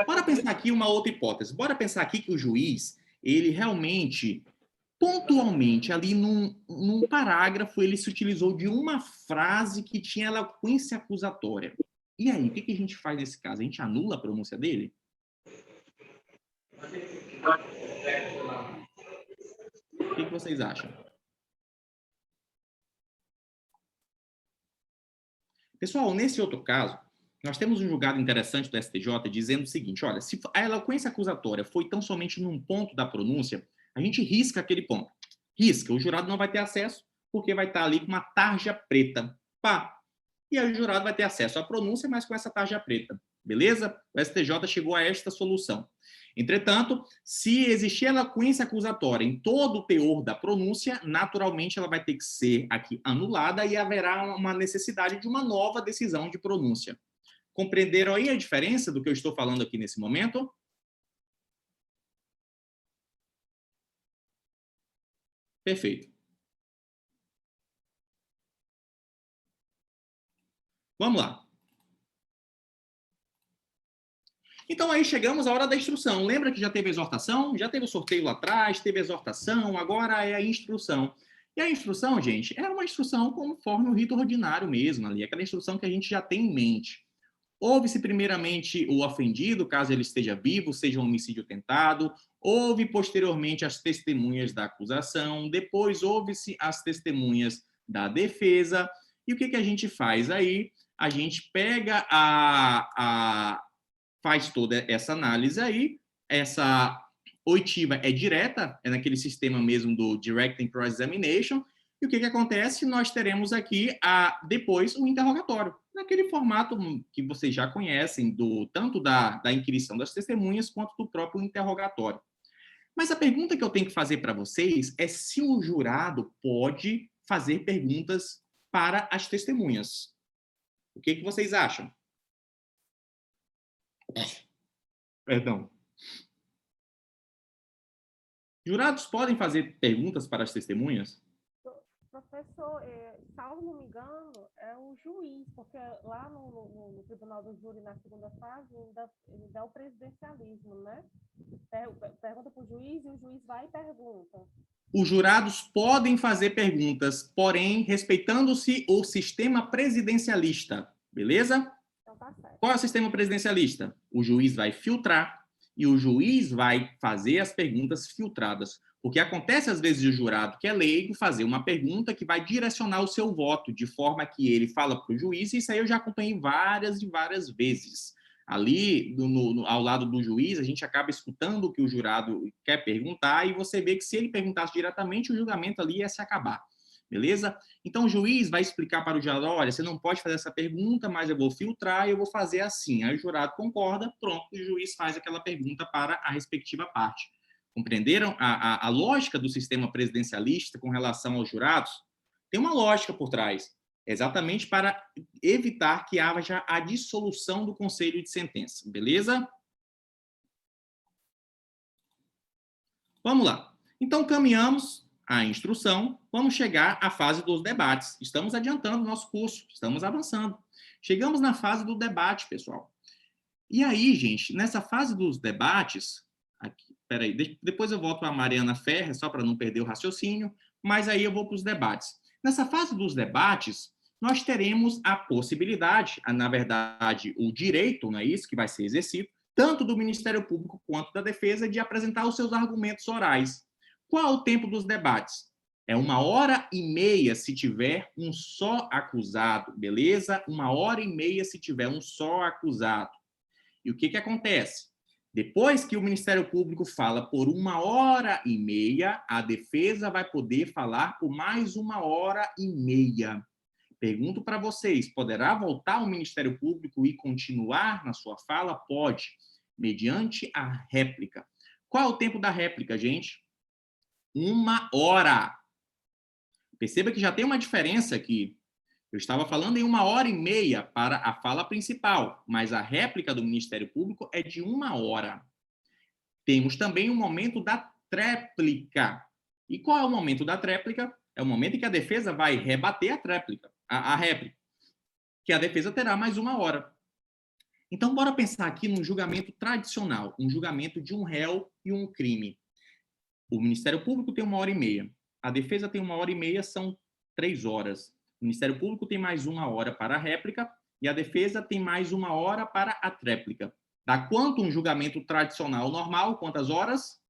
[SPEAKER 4] Bora pensar aqui uma outra hipótese. Bora pensar aqui que o juiz, ele realmente, pontualmente, ali num parágrafo, ele se utilizou de uma frase que tinha eloquência acusatória. E aí, o que a gente faz nesse caso? A gente anula a pronúncia dele? O que vocês acham? Pessoal, nesse outro caso, nós temos um julgado interessante do STJ dizendo o seguinte, olha, se a eloquência acusatória foi tão somente num ponto da pronúncia, a gente risca aquele ponto. Risca, o jurado não vai ter acesso, porque vai estar ali com uma tarja preta. Pá! E aí o jurado vai ter acesso à pronúncia, mas com essa tarja preta. Beleza? O STJ chegou a esta solução. Entretanto, se existir eloquência acusatória em todo o teor da pronúncia, naturalmente ela vai ter que ser aqui anulada e haverá uma necessidade de uma nova decisão de pronúncia. Compreenderam aí a diferença do que eu estou falando aqui nesse momento? Perfeito. Vamos lá. Então, aí chegamos à hora da instrução. Lembra que já teve a exortação? Já teve o sorteio lá atrás, teve a exortação, agora é a instrução. E a instrução, gente, é uma instrução conforme o rito ordinário mesmo, ali, aquela instrução que a gente já tem em mente. Ouve-se primeiramente o ofendido, caso ele esteja vivo, seja um homicídio tentado, ouve posteriormente as testemunhas da acusação, depois ouve-se as testemunhas da defesa, e o que a gente faz aí? A gente pega faz toda essa análise aí, essa oitiva é direta, é naquele sistema mesmo do Direct and Cross-Examination, e o que acontece? Nós teremos aqui, depois, o interrogatório, naquele formato que vocês já conhecem, tanto da inquirição das testemunhas, quanto do próprio interrogatório. Mas a pergunta que eu tenho que fazer para vocês é se o jurado pode fazer perguntas para as testemunhas. O que vocês acham? Perdão. Jurados podem fazer perguntas para as testemunhas?
[SPEAKER 5] Professor, salvo não me engano, é o juiz, porque lá no Tribunal do Júri, na segunda fase, ele dá o presidencialismo, né? Pergunta para o juiz e o juiz vai e pergunta.
[SPEAKER 4] Os jurados podem fazer perguntas, porém, respeitando-se o sistema presidencialista, beleza?
[SPEAKER 5] Então tá certo.
[SPEAKER 4] Qual é o sistema presidencialista? O juiz vai filtrar e o juiz vai fazer as perguntas filtradas. Porque acontece, às vezes, o jurado, que é leigo, fazer uma pergunta que vai direcionar o seu voto, de forma que ele fala para o juiz, e isso aí eu já acompanhei várias e várias vezes. Ali, ao lado do juiz, a gente acaba escutando o que o jurado quer perguntar e você vê que se ele perguntasse diretamente, o julgamento ali ia se acabar. Beleza? Então, o juiz vai explicar para o jurado, olha, você não pode fazer essa pergunta, mas eu vou filtrar e eu vou fazer assim. Aí o jurado concorda, pronto, o juiz faz aquela pergunta para a respectiva parte. Compreenderam a lógica do sistema presidencialista com relação aos jurados? Tem uma lógica por trás, exatamente para evitar que haja a dissolução do conselho de sentença, beleza? Vamos lá. Então, caminhamos a instrução, vamos chegar à fase dos debates. Estamos adiantando o nosso curso, estamos avançando. Chegamos na fase do debate, pessoal. E aí, gente, nessa fase dos debates, aqui, peraí, depois eu volto para a Mariana Ferrer, só para não perder o raciocínio, mas aí eu vou para os debates. Nessa fase dos debates, nós teremos a possibilidade, na verdade, o direito, não é isso que vai ser exercido, tanto do Ministério Público quanto da Defesa, de apresentar os seus argumentos orais. Qual é o tempo dos debates? É 1h30 se tiver um só acusado, beleza? 1h30 se tiver um só acusado. E o que acontece? Depois que o Ministério Público fala por 1h30, a defesa vai poder falar por mais 1h30. Pergunto para vocês, poderá voltar ao Ministério Público e continuar na sua fala? Pode, mediante a réplica. Qual é o tempo da réplica, gente? 1 hora. Perceba que já tem uma diferença aqui. Eu estava falando em 1h30 para a fala principal, mas a réplica do Ministério Público é de 1 hora. Temos também o momento da tréplica. E qual é o momento da tréplica? É o momento em que a defesa vai rebater a réplica, que a defesa terá mais 1 hora. Então, bora pensar aqui num julgamento tradicional, um julgamento de um réu e um crime. O Ministério Público tem 1h30, a defesa tem 1h30, são 3 horas. O Ministério Público tem mais 1 hora para a réplica e a defesa tem mais 1 hora para a tréplica. Dá quanto um julgamento tradicional normal? Quantas horas?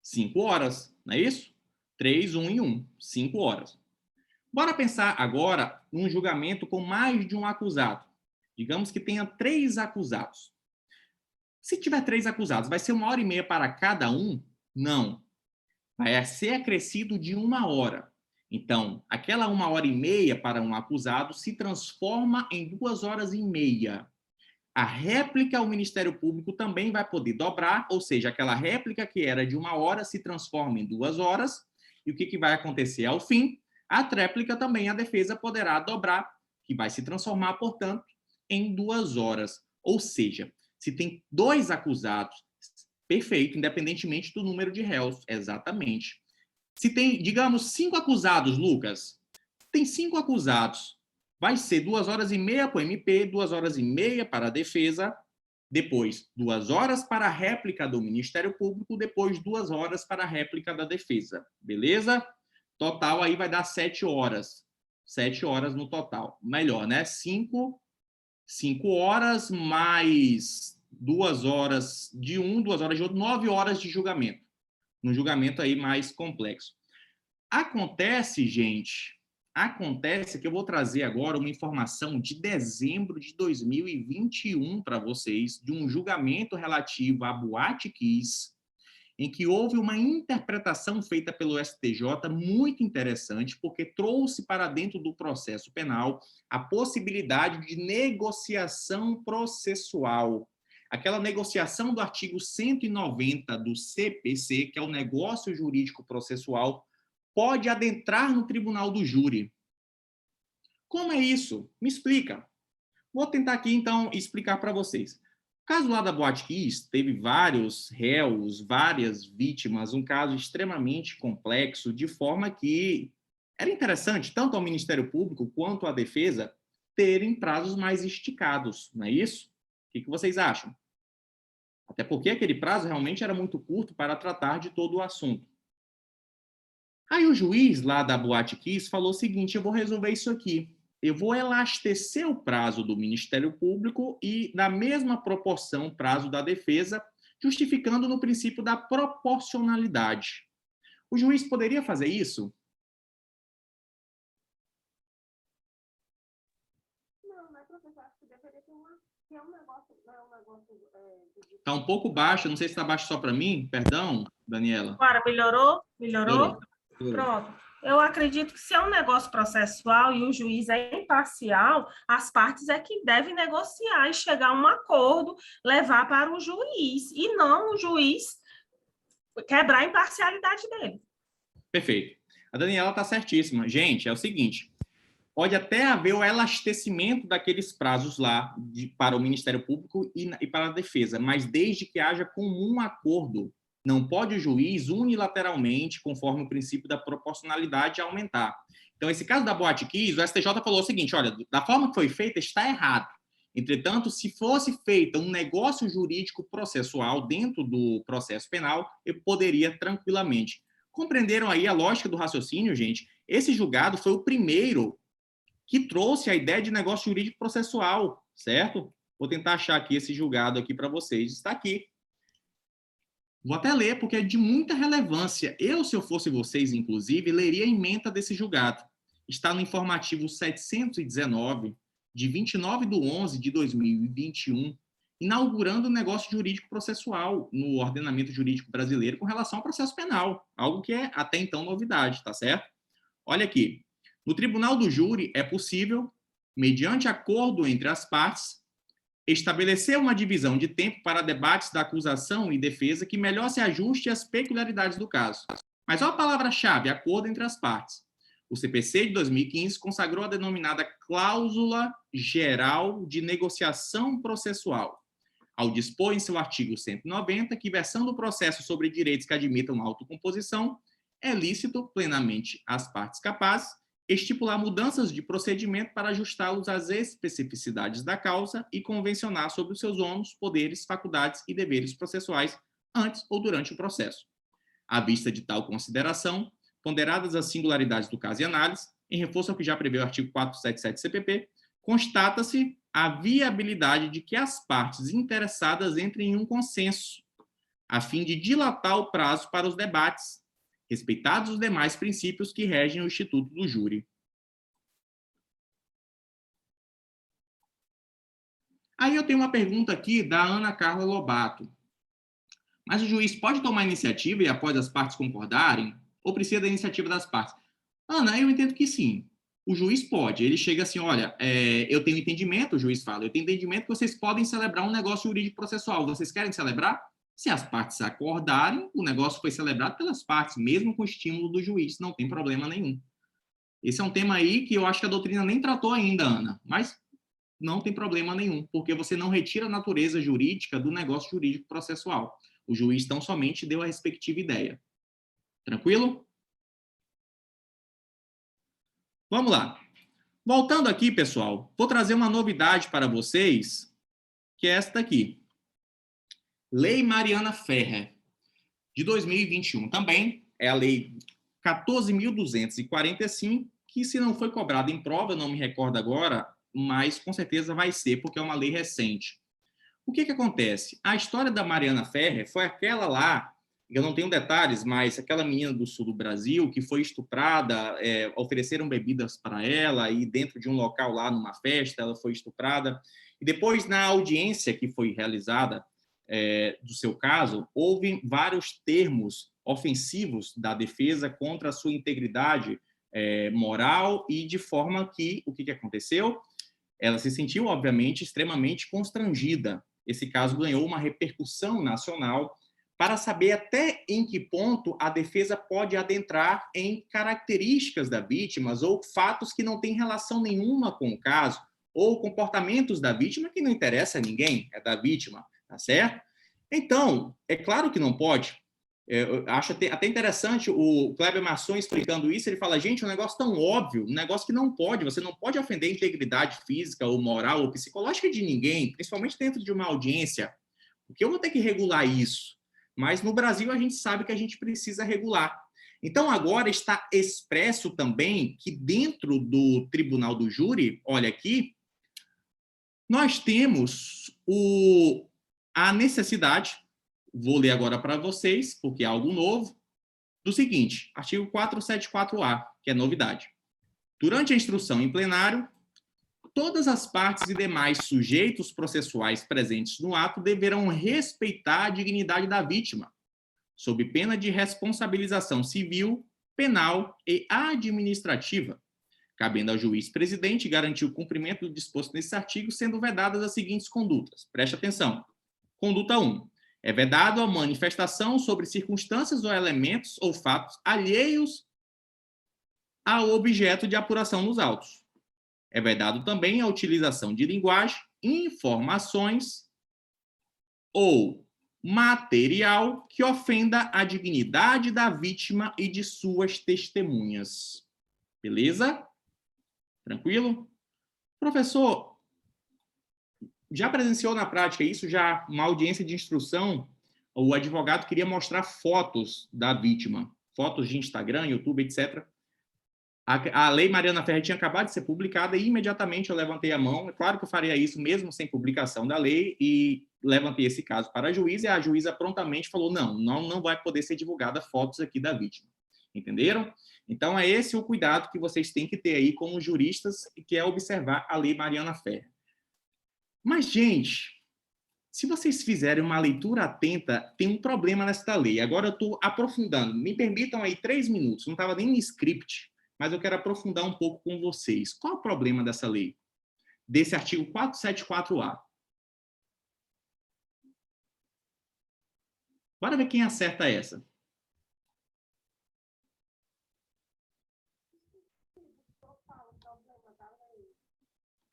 [SPEAKER 4] 5 horas, não é isso? 3, 1 e 1, 5 horas. Bora pensar agora num julgamento com mais de um acusado. Digamos que tenha 3 acusados. Se tiver 3 acusados, vai ser 1h30 para cada um? Não. Vai ser acrescido de 1 hora. Então, aquela 1h30 para um acusado se transforma em 2h30. A réplica ao Ministério Público também vai poder dobrar, ou seja, aquela réplica que era de 1 hora se transforma em 2 horas. E o que vai acontecer ao fim? A tréplica também a defesa poderá dobrar, que vai se transformar, portanto, em 2 horas. Ou seja, se tem 2 acusados, perfeito, independentemente do número de réus, exatamente. Se tem, digamos, 5 acusados, Lucas, tem 5 acusados, vai ser 2h30 para o MP, 2h30 para a defesa, depois 2 horas para a réplica do Ministério Público, depois 2 horas para a réplica da defesa, beleza? Total aí vai dar 7 horas. 7 horas no total. Melhor, né? 5 horas mais 2 horas de um, 2 horas de outro, 9 horas de julgamento. Um julgamento aí mais complexo. Acontece, gente, que eu vou trazer agora uma informação de dezembro de 2021 para vocês, de um julgamento relativo à Boate Kiss, em que houve uma interpretação feita pelo STJ muito interessante, porque trouxe para dentro do processo penal a possibilidade de negociação processual. Aquela negociação do artigo 190 do CPC, que é o negócio jurídico processual, pode adentrar no tribunal do júri. Como é isso? Me explica. Vou tentar aqui, então, explicar para vocês. O caso lá da Boate Kiss teve vários réus, várias vítimas, um caso extremamente complexo, de forma que era interessante, tanto ao Ministério Público quanto à defesa, terem prazos mais esticados, não é isso? O que vocês acham? Até porque aquele prazo realmente era muito curto para tratar de todo o assunto. Aí o juiz lá da Boate Kiss falou o seguinte, eu vou resolver isso aqui. Eu vou elastecer o prazo do Ministério Público e, na mesma proporção, o prazo da defesa, justificando no princípio da proporcionalidade. O juiz poderia fazer isso?
[SPEAKER 5] professor, acho que deveria ter uma... Se é um negócio... Não é um negócio...
[SPEAKER 4] Está um pouco baixo, não sei se está baixo só para mim, perdão, Daniela.
[SPEAKER 7] Agora, melhorou? Melhorou?
[SPEAKER 4] Melhorou.
[SPEAKER 7] Pronto. Eu acredito que se é um negócio processual e o juiz é imparcial, as partes é que devem negociar e chegar a um acordo, levar para o juiz, e não o juiz quebrar a imparcialidade dele.
[SPEAKER 4] Perfeito. A Daniela está certíssima. Gente, é o seguinte, pode até haver o elastecimento daqueles prazos lá para o Ministério Público e para a defesa, mas desde que haja comum acordo. Não pode o juiz unilateralmente, conforme o princípio da proporcionalidade, aumentar. Então, esse caso da Boate Kiss, o STJ falou o seguinte, olha, da forma que foi feita, está errado. Entretanto, se fosse feita um negócio jurídico processual dentro do processo penal, eu poderia tranquilamente. Compreenderam aí a lógica do raciocínio, gente? Esse julgado foi o primeiro que trouxe a ideia de negócio jurídico processual, certo? Vou tentar achar aqui esse julgado aqui para vocês. Está aqui. Vou até ler, porque é de muita relevância. Eu, se eu fosse vocês, inclusive, leria a ementa desse julgado. Está no informativo 719, de 29/11/2021, inaugurando o negócio jurídico processual no ordenamento jurídico brasileiro com relação ao processo penal, algo que é até então novidade, tá certo? Olha aqui. No tribunal do júri é possível, mediante acordo entre as partes, estabelecer uma divisão de tempo para debates da acusação e defesa que melhor se ajuste às peculiaridades do caso. Mas olha a palavra-chave, acordo entre as partes. O CPC de 2015 consagrou a denominada cláusula geral de negociação processual, ao dispor em seu artigo 190 que, versando o processo sobre direitos que admitam autocomposição, é lícito plenamente às partes capazes estipular mudanças de procedimento para ajustá-los às especificidades da causa e convencionar sobre os seus ônus, poderes, faculdades e deveres processuais antes ou durante o processo. À vista de tal consideração, ponderadas as singularidades do caso e análise, em reforço ao que já prevê o artigo 477 CPP, constata-se a viabilidade de que as partes interessadas entrem em um consenso, a fim de dilatar o prazo para os debates, respeitados os demais princípios que regem o Instituto do Júri. Aí eu tenho uma pergunta aqui da Ana Carla Lobato. Mas o juiz pode tomar iniciativa e, após as partes concordarem, ou precisa da iniciativa das partes? Ana, eu entendo que sim. O juiz pode. Ele chega assim, olha, eu tenho entendimento, o juiz fala, eu tenho entendimento que vocês podem celebrar um negócio jurídico processual. Vocês querem celebrar? Se as partes acordarem, o negócio foi celebrado pelas partes, mesmo com o estímulo do juiz, não tem problema nenhum. Esse é um tema aí que eu acho que a doutrina nem tratou ainda, Ana, mas não tem problema nenhum, porque você não retira a natureza jurídica do negócio jurídico processual. O juiz tão somente deu a respectiva ideia. Tranquilo? Vamos lá. Voltando aqui, pessoal, vou trazer uma novidade para vocês, que é esta aqui. Lei Mariana Ferrer, de 2021. Também é a Lei 14.245, que se não foi cobrada em prova, eu não me recordo agora, mas com certeza vai ser, porque é uma lei recente. O que acontece? A história da Mariana Ferrer foi aquela lá, eu não tenho detalhes, mas aquela menina do sul do Brasil que foi estuprada, ofereceram bebidas para ela e dentro de um local lá, numa festa, ela foi estuprada. E depois, na audiência que foi realizada, do seu caso, houve vários termos ofensivos da defesa contra a sua integridade moral e de forma que, o que aconteceu? Ela se sentiu, obviamente, extremamente constrangida. Esse caso ganhou uma repercussão nacional para saber até em que ponto a defesa pode adentrar em características da vítima ou fatos que não têm relação nenhuma com o caso, ou comportamentos da vítima que não interessa a ninguém, é da vítima. Tá certo? Então, é claro que não pode. Eu acho até interessante o Kleber Masson explicando isso. Ele fala, gente, um negócio tão óbvio, um negócio que não pode, você não pode ofender a integridade física ou moral ou psicológica de ninguém, principalmente dentro de uma audiência, porque eu vou ter que regular isso. Mas no Brasil a gente sabe que a gente precisa regular. Então, agora está expresso também que dentro do Tribunal do Júri, olha aqui, nós temos a necessidade, vou ler agora para vocês, porque é algo novo, do seguinte, artigo 474-A, que é novidade. Durante a instrução em plenário, todas as partes e demais sujeitos processuais presentes no ato deverão respeitar a dignidade da vítima, sob pena de responsabilização civil, penal e administrativa, cabendo ao juiz presidente garantir o cumprimento do disposto nesse artigo, sendo vedadas as seguintes condutas. Preste atenção. Conduta 1. É vedado a manifestação sobre circunstâncias ou elementos ou fatos alheios ao objeto de apuração nos autos. É vedado também a utilização de linguagem, informações ou material que ofenda a dignidade da vítima e de suas testemunhas. Beleza? Tranquilo? Professor, já presenciou na prática isso? Já uma audiência de instrução, o advogado queria mostrar fotos da vítima, fotos de Instagram, YouTube, etc. A Lei Mariana Ferrer tinha acabado de ser publicada e imediatamente eu levantei a mão. É claro que eu faria isso mesmo sem publicação da lei e levantei esse caso para a juíza e a juíza prontamente falou, não vai poder ser divulgada fotos aqui da vítima. Entenderam? Então, é esse o cuidado que vocês têm que ter aí como juristas, que é observar a Lei Mariana Ferrer. Mas, gente, se vocês fizerem uma leitura atenta, tem um problema nesta lei. Agora eu estou aprofundando. Me permitam aí 3 minutos. Não estava nem no script, mas eu quero aprofundar um pouco com vocês. Qual é o problema dessa lei? Desse artigo 474-A. Bora ver quem acerta essa.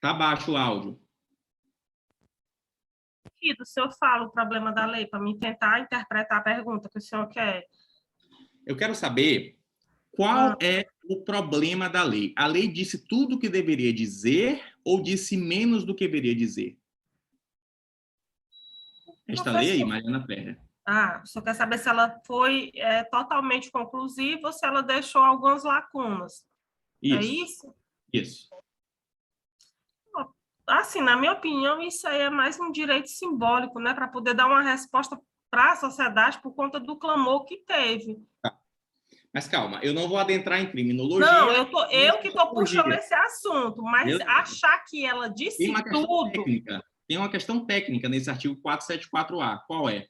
[SPEAKER 4] Tá baixo o áudio.
[SPEAKER 7] O senhor fala o problema da lei para mim tentar interpretar a pergunta que o senhor quer.
[SPEAKER 4] Eu quero saber qual é o problema da lei. A lei disse tudo o que deveria dizer ou disse menos do que deveria dizer? Esta lei aí, Mariana Ferrer.
[SPEAKER 7] O senhor quer saber se ela foi totalmente conclusiva ou se ela deixou algumas lacunas.
[SPEAKER 4] Isso.
[SPEAKER 7] É isso?
[SPEAKER 4] Isso.
[SPEAKER 7] Assim, na minha opinião, isso aí é mais um direito simbólico, né, para poder dar uma resposta para a sociedade por conta do clamor que teve.
[SPEAKER 4] Tá. Mas calma, eu não vou adentrar em criminologia.
[SPEAKER 7] Não, eu que estou puxando esse assunto, mas achar que ela disse tudo...
[SPEAKER 4] Tem uma questão técnica nesse artigo 474-A. Qual é?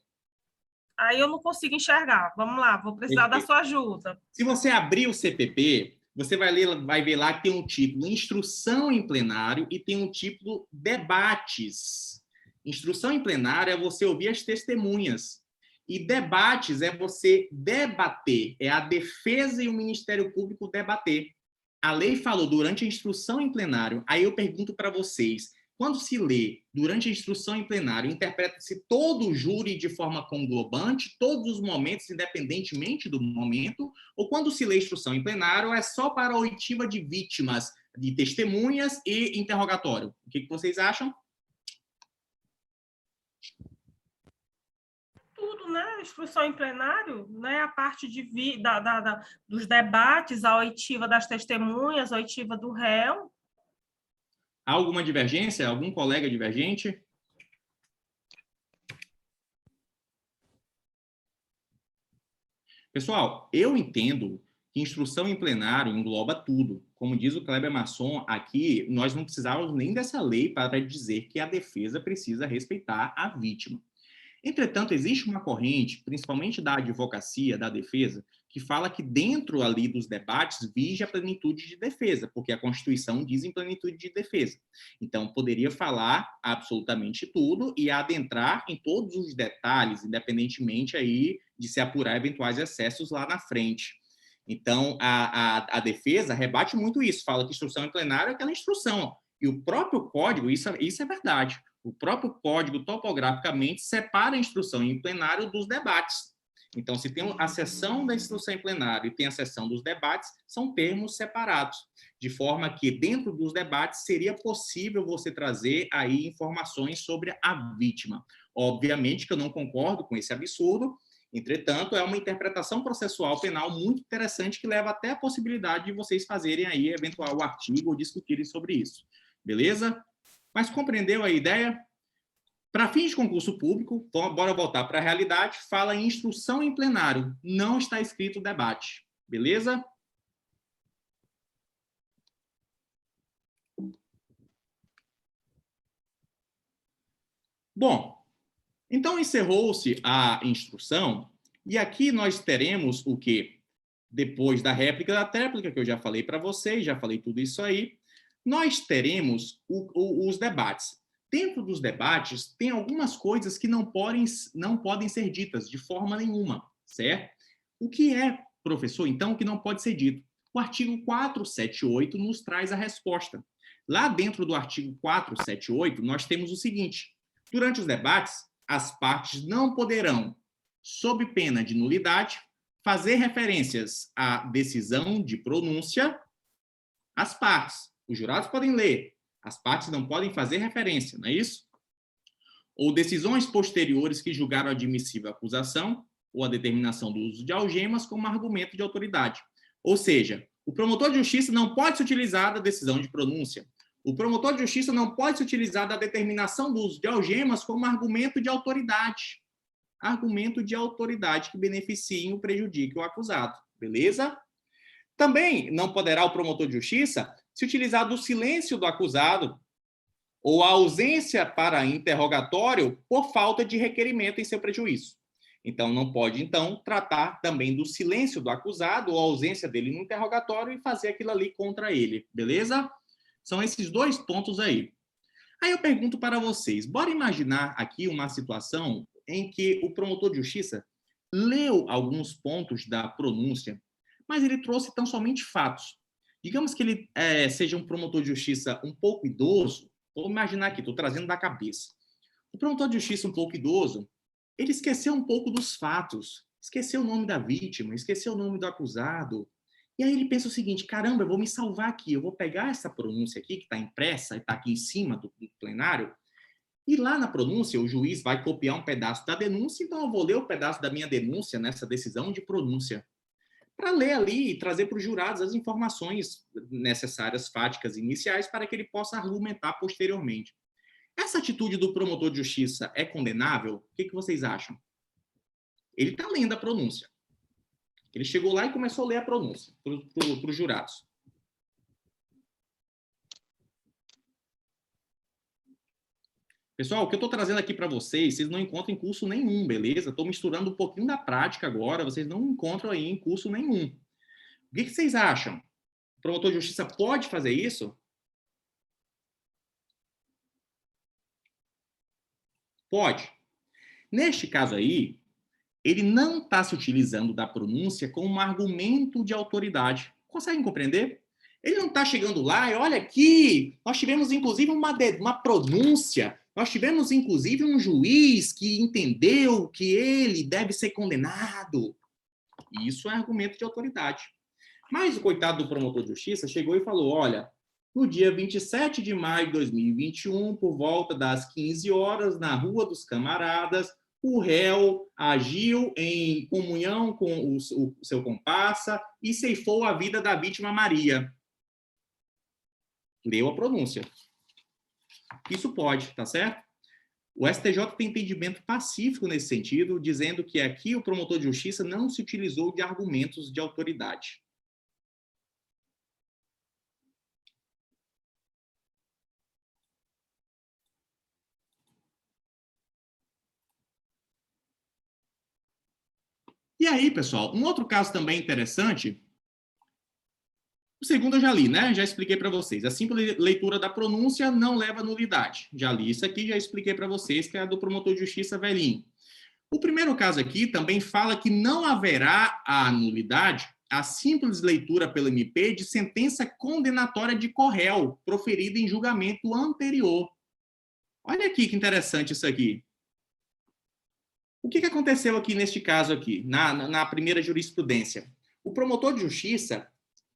[SPEAKER 7] Aí eu não consigo enxergar. Vamos lá, vou precisar da sua ajuda.
[SPEAKER 4] Se você abrir o CPP, você vai ver lá que tem um título Instrução em Plenário e tem um título Debates. Instrução em plenário é você ouvir as testemunhas. E debates é você debater, é a defesa e o Ministério Público debater. A lei falou durante a instrução em plenário, aí eu pergunto para vocês, quando se lê durante a instrução em plenário, interpreta-se todo o júri de forma conglobante, todos os momentos, independentemente do momento, ou quando se lê instrução em plenário, é só para a oitiva de vítimas, de testemunhas e interrogatório? O que vocês acham?
[SPEAKER 7] Tudo, né? Instrução em plenário, né? A parte dos debates, a oitiva das testemunhas, a oitiva do réu.
[SPEAKER 4] Há alguma divergência? Algum colega divergente? Pessoal, eu entendo que instrução em plenário engloba tudo. Como diz o Kleber Masson, aqui nós não precisávamos nem dessa lei para dizer que a defesa precisa respeitar a vítima. Entretanto, existe uma corrente, principalmente da advocacia, da defesa, que fala que dentro ali dos debates vige a plenitude de defesa, porque a Constituição diz em plenitude de defesa. Então, poderia falar absolutamente tudo e adentrar em todos os detalhes, independentemente aí de se apurar eventuais excessos lá na frente. Então, a defesa rebate muito isso, fala que instrução em plenário é aquela instrução. E o próprio código, isso é verdade, o próprio código topograficamente separa a instrução em plenário dos debates. Então, se tem a sessão da instrução em plenário e tem a sessão dos debates, são termos separados, de forma que dentro dos debates seria possível você trazer aí informações sobre a vítima. Obviamente que eu não concordo com esse absurdo, entretanto, é uma interpretação processual penal muito interessante que leva até a possibilidade de vocês fazerem aí eventual artigo ou discutirem sobre isso. Beleza? Mas compreendeu a ideia? Para fins de concurso público, bora voltar para a realidade, fala em instrução em plenário, não está escrito debate. Beleza? Bom, então encerrou-se a instrução, e aqui nós teremos o quê? Depois da réplica da tréplica, que eu já falei para vocês, já falei tudo isso aí, nós teremos os debates. Dentro dos debates, tem algumas coisas que não podem ser ditas de forma nenhuma, certo? O que é, professor, então, o que não pode ser dito? O artigo 478 nos traz a resposta. Lá dentro do artigo 478, nós temos o seguinte: durante os debates, as partes não poderão, sob pena de nulidade, fazer referências à decisão de pronúncia. As partes, os jurados podem ler, as partes não podem fazer referência, não é isso? Ou decisões posteriores que julgaram admissível a acusação ou a determinação do uso de algemas como argumento de autoridade. Ou seja, o promotor de justiça não pode se utilizar da decisão de pronúncia. O promotor de justiça não pode se utilizar da determinação do uso de algemas como argumento de autoridade. Argumento de autoridade que beneficie ou prejudique o acusado. Beleza? Também não poderá o promotor de justiça se utilizar do silêncio do acusado ou a ausência para interrogatório por falta de requerimento em seu prejuízo. Então, não pode, então, tratar também do silêncio do acusado ou a ausência dele no interrogatório e fazer aquilo ali contra ele. Beleza? São esses dois pontos aí. Aí eu pergunto para vocês, bora imaginar aqui uma situação em que o promotor de justiça leu alguns pontos da pronúncia, mas ele trouxe tão somente fatos. Digamos que ele seja um promotor de justiça um pouco idoso, vou imaginar aqui, estou trazendo da cabeça. O promotor de justiça um pouco idoso, ele esqueceu um pouco dos fatos, esqueceu o nome da vítima, esqueceu o nome do acusado, e aí ele pensa o seguinte: caramba, eu vou me salvar aqui, eu vou pegar essa pronúncia aqui, que está impressa, e está aqui em cima do plenário, e lá na pronúncia o juiz vai copiar um pedaço da denúncia, então eu vou ler o pedaço da minha denúncia nessa decisão de pronúncia, para ler ali e trazer para os jurados as informações necessárias, fáticas, iniciais, para que ele possa argumentar posteriormente. Essa atitude do promotor de justiça é condenável? O que vocês acham? Ele está lendo a pronúncia. Ele chegou lá e começou a ler a pronúncia para os jurados. Pessoal, o que eu estou trazendo aqui para vocês não encontram em curso nenhum, beleza? Estou misturando um pouquinho da prática agora, vocês não encontram aí em curso nenhum. O que vocês acham? O promotor de justiça pode fazer isso? Pode. Neste caso aí, ele não está se utilizando da pronúncia como um argumento de autoridade. Conseguem compreender? Ele não está chegando lá e olha aqui, nós tivemos inclusive uma pronúncia, nós tivemos inclusive um juiz que entendeu que ele deve ser condenado. E isso é argumento de autoridade. Mas o coitado do promotor de justiça chegou e falou, olha, no dia 27 de maio de 2021, por volta das 15 horas, na Rua dos Camaradas, o réu agiu em comunhão com o seu comparsa e ceifou a vida da vítima Maria. Leu a pronúncia. Isso pode, tá certo? O STJ tem entendimento pacífico nesse sentido, dizendo que aqui o promotor de justiça não se utilizou de argumentos de autoridade. E aí, pessoal, um outro caso também interessante, o segundo eu já li, né? Já expliquei para vocês. A simples leitura da pronúncia não leva a nulidade. Já li isso aqui, já expliquei para vocês, que é a do promotor de justiça velhinho. O primeiro caso aqui também fala que não haverá a nulidade a simples leitura pelo MP de sentença condenatória de corréu proferida em julgamento anterior. Olha aqui que interessante isso aqui. O que aconteceu aqui neste caso aqui, na primeira jurisprudência? O promotor de justiça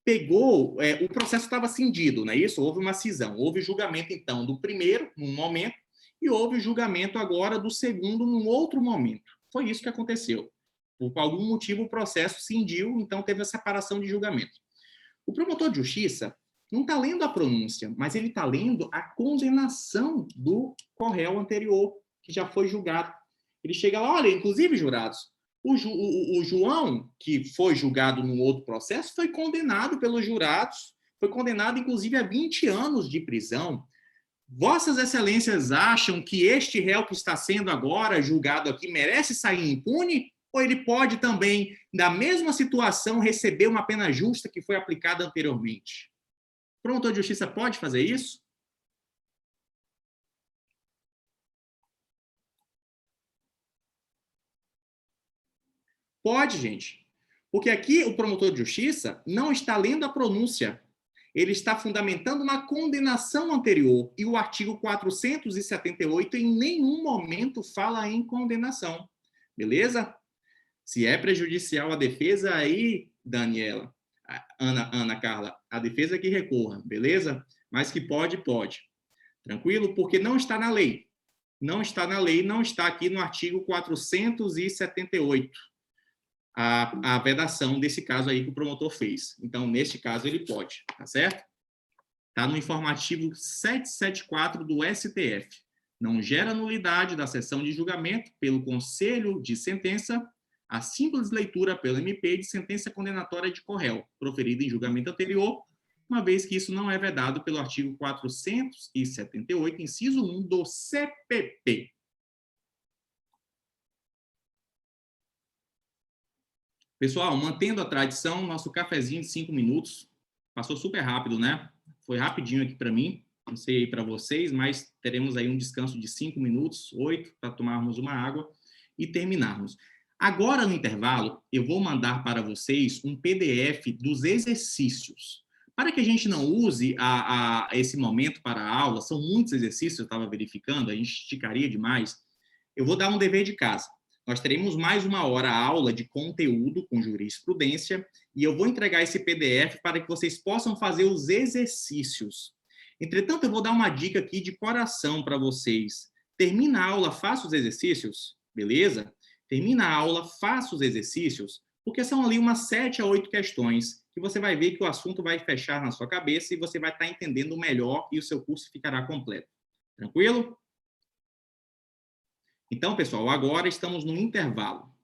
[SPEAKER 4] pegou, o processo estava cindido, não é isso? Houve uma cisão, houve julgamento então do primeiro, num momento, e houve julgamento agora do segundo, num outro momento. Foi isso que aconteceu. Por algum motivo o processo cindiu, então teve a separação de julgamento. O promotor de justiça não está lendo a pronúncia, mas ele está lendo a condenação do corréu anterior, que já foi julgado. Ele chega lá, olha, inclusive, jurados, o João, que foi julgado num outro processo, foi condenado pelos jurados, foi condenado, inclusive, a 20 anos de prisão. Vossas Excelências acham que este réu que está sendo agora julgado aqui merece sair impune? Ou ele pode também, na mesma situação, receber uma pena justa que foi aplicada anteriormente? O promotor de justiça pode fazer isso? Pode, gente. Porque aqui o promotor de justiça não está lendo a pronúncia. Ele está fundamentando uma condenação anterior. E o artigo 478 em nenhum momento fala em condenação. Beleza? Se é prejudicial a defesa, aí, Daniela, Ana Carla, a defesa que recorra, beleza? Mas que pode, pode. Tranquilo? Porque não está na lei. Não está na lei, não está aqui no artigo 478. A vedação desse caso aí que o promotor fez. Então, neste caso, ele pode, tá certo? Está no informativo 774 do STF. Não gera nulidade da sessão de julgamento pelo conselho de sentença a simples leitura pelo MP de sentença condenatória de Corréu, proferida em julgamento anterior, uma vez que isso não é vedado pelo artigo 478, inciso 1 do CPP. Pessoal, mantendo a tradição, nosso cafezinho de 5 minutos. Passou super rápido, né? Foi rapidinho aqui para mim, não sei aí para vocês, mas teremos aí um descanso de 5 minutos, 8, para tomarmos uma água e terminarmos. Agora, no intervalo, eu vou mandar para vocês um PDF dos exercícios. Para que a gente não use esse momento para a aula, são muitos exercícios, eu estava verificando, a gente esticaria demais. Eu vou dar um dever de casa. Nós teremos mais uma hora aula de conteúdo com jurisprudência e eu vou entregar esse PDF para que vocês possam fazer os exercícios. Entretanto, eu vou dar uma dica aqui de coração para vocês. Termina a aula, faça os exercícios, beleza? Termina a aula, faça os exercícios, porque são ali umas 7 a 8 questões que você vai ver que o assunto vai fechar na sua cabeça e você vai estar entendendo melhor e o seu curso ficará completo. Tranquilo? Então, pessoal, agora estamos no intervalo.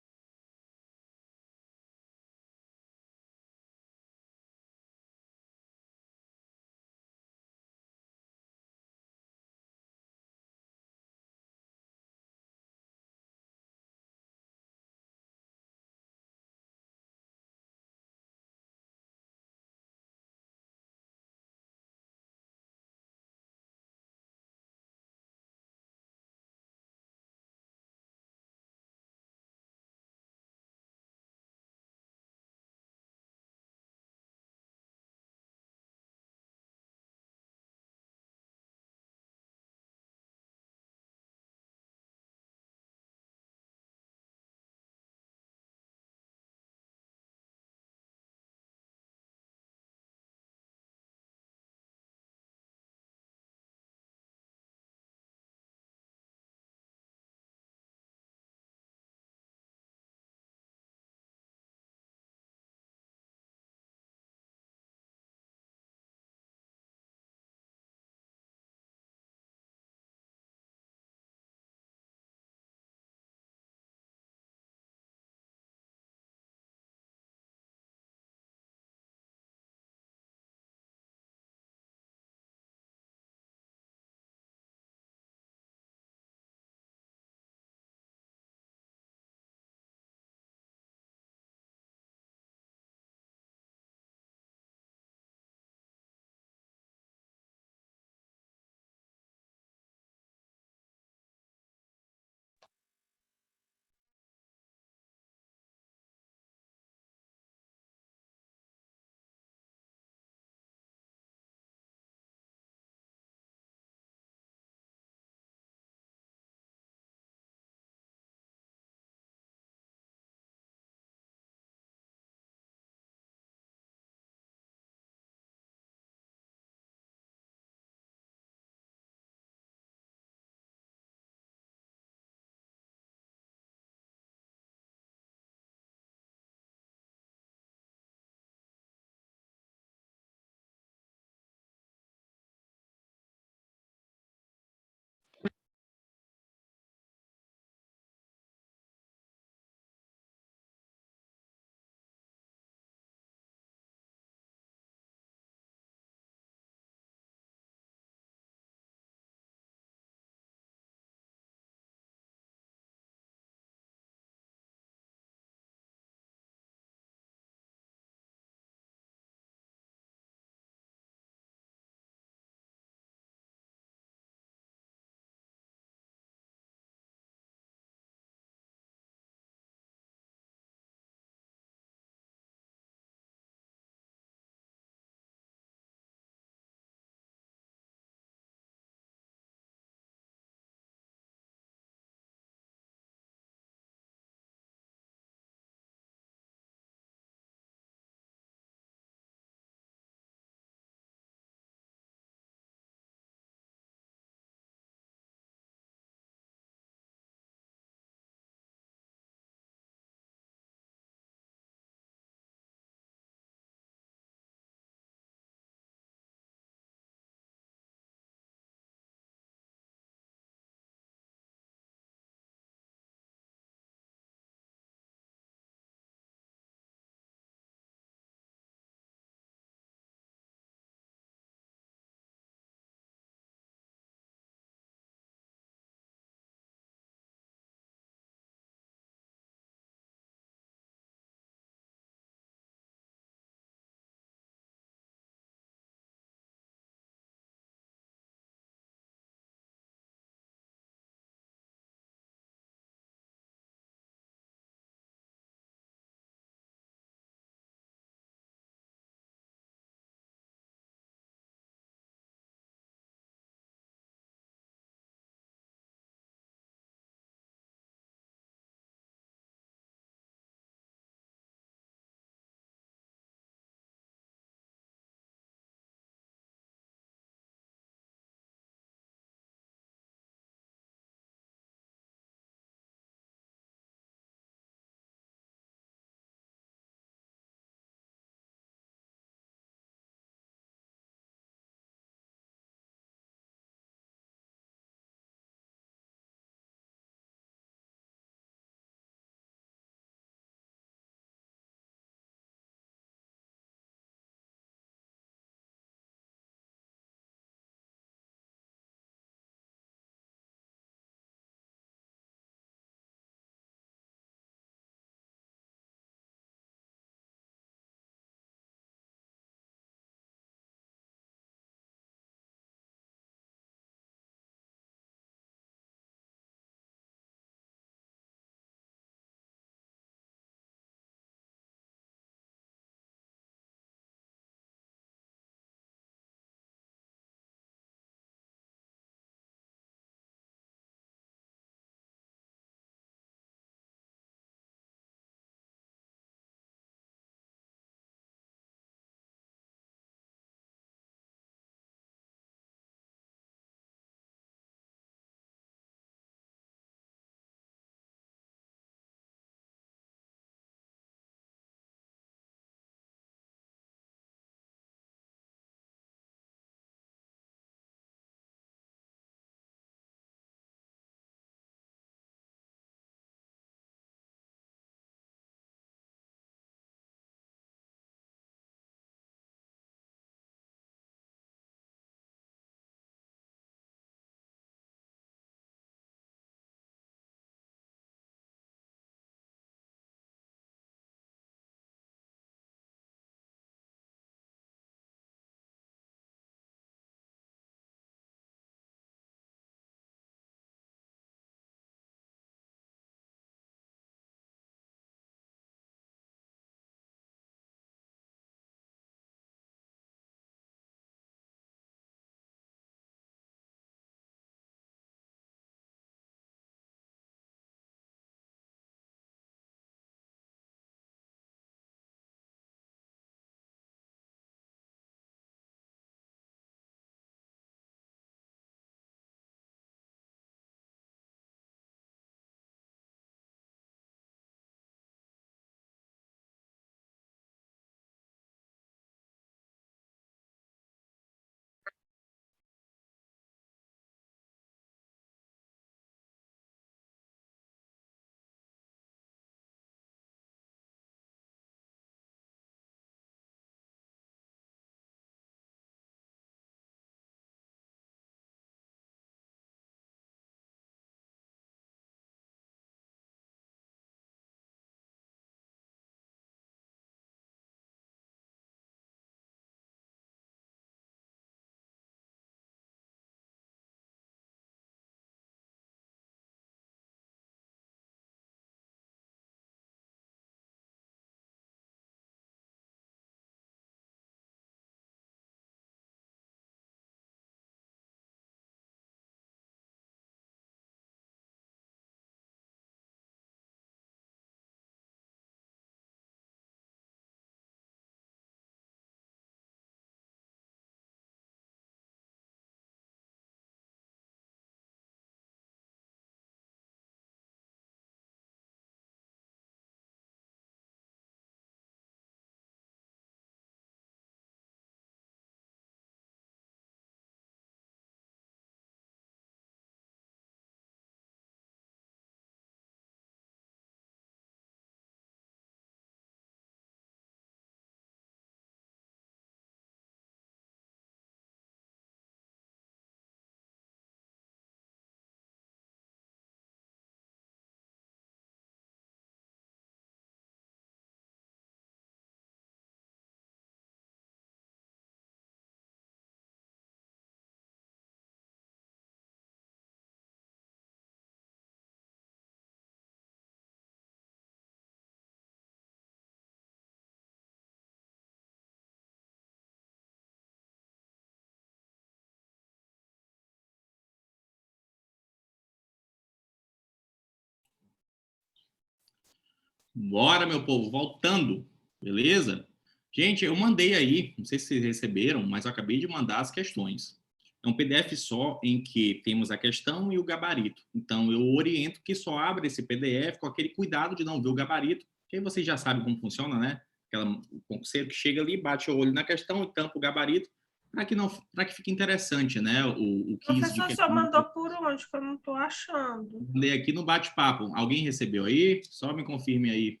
[SPEAKER 4] Bora, meu povo, voltando, beleza? Gente, eu mandei aí, não sei se vocês receberam, mas eu acabei de mandar as questões. É um PDF só em que temos a questão e o gabarito. Então, eu oriento que só abra esse PDF com aquele cuidado de não ver o gabarito, que aí vocês já sabem como funciona, né? O concurseiro que chega ali, bate o olho na questão e tampa o gabarito, para que fique interessante, né? O 15 de
[SPEAKER 7] Professor, o
[SPEAKER 4] questão.
[SPEAKER 7] senhor mandou por onde? Que eu não estou achando.
[SPEAKER 4] Mandei aqui no bate-papo. Alguém recebeu aí? Só me confirme aí.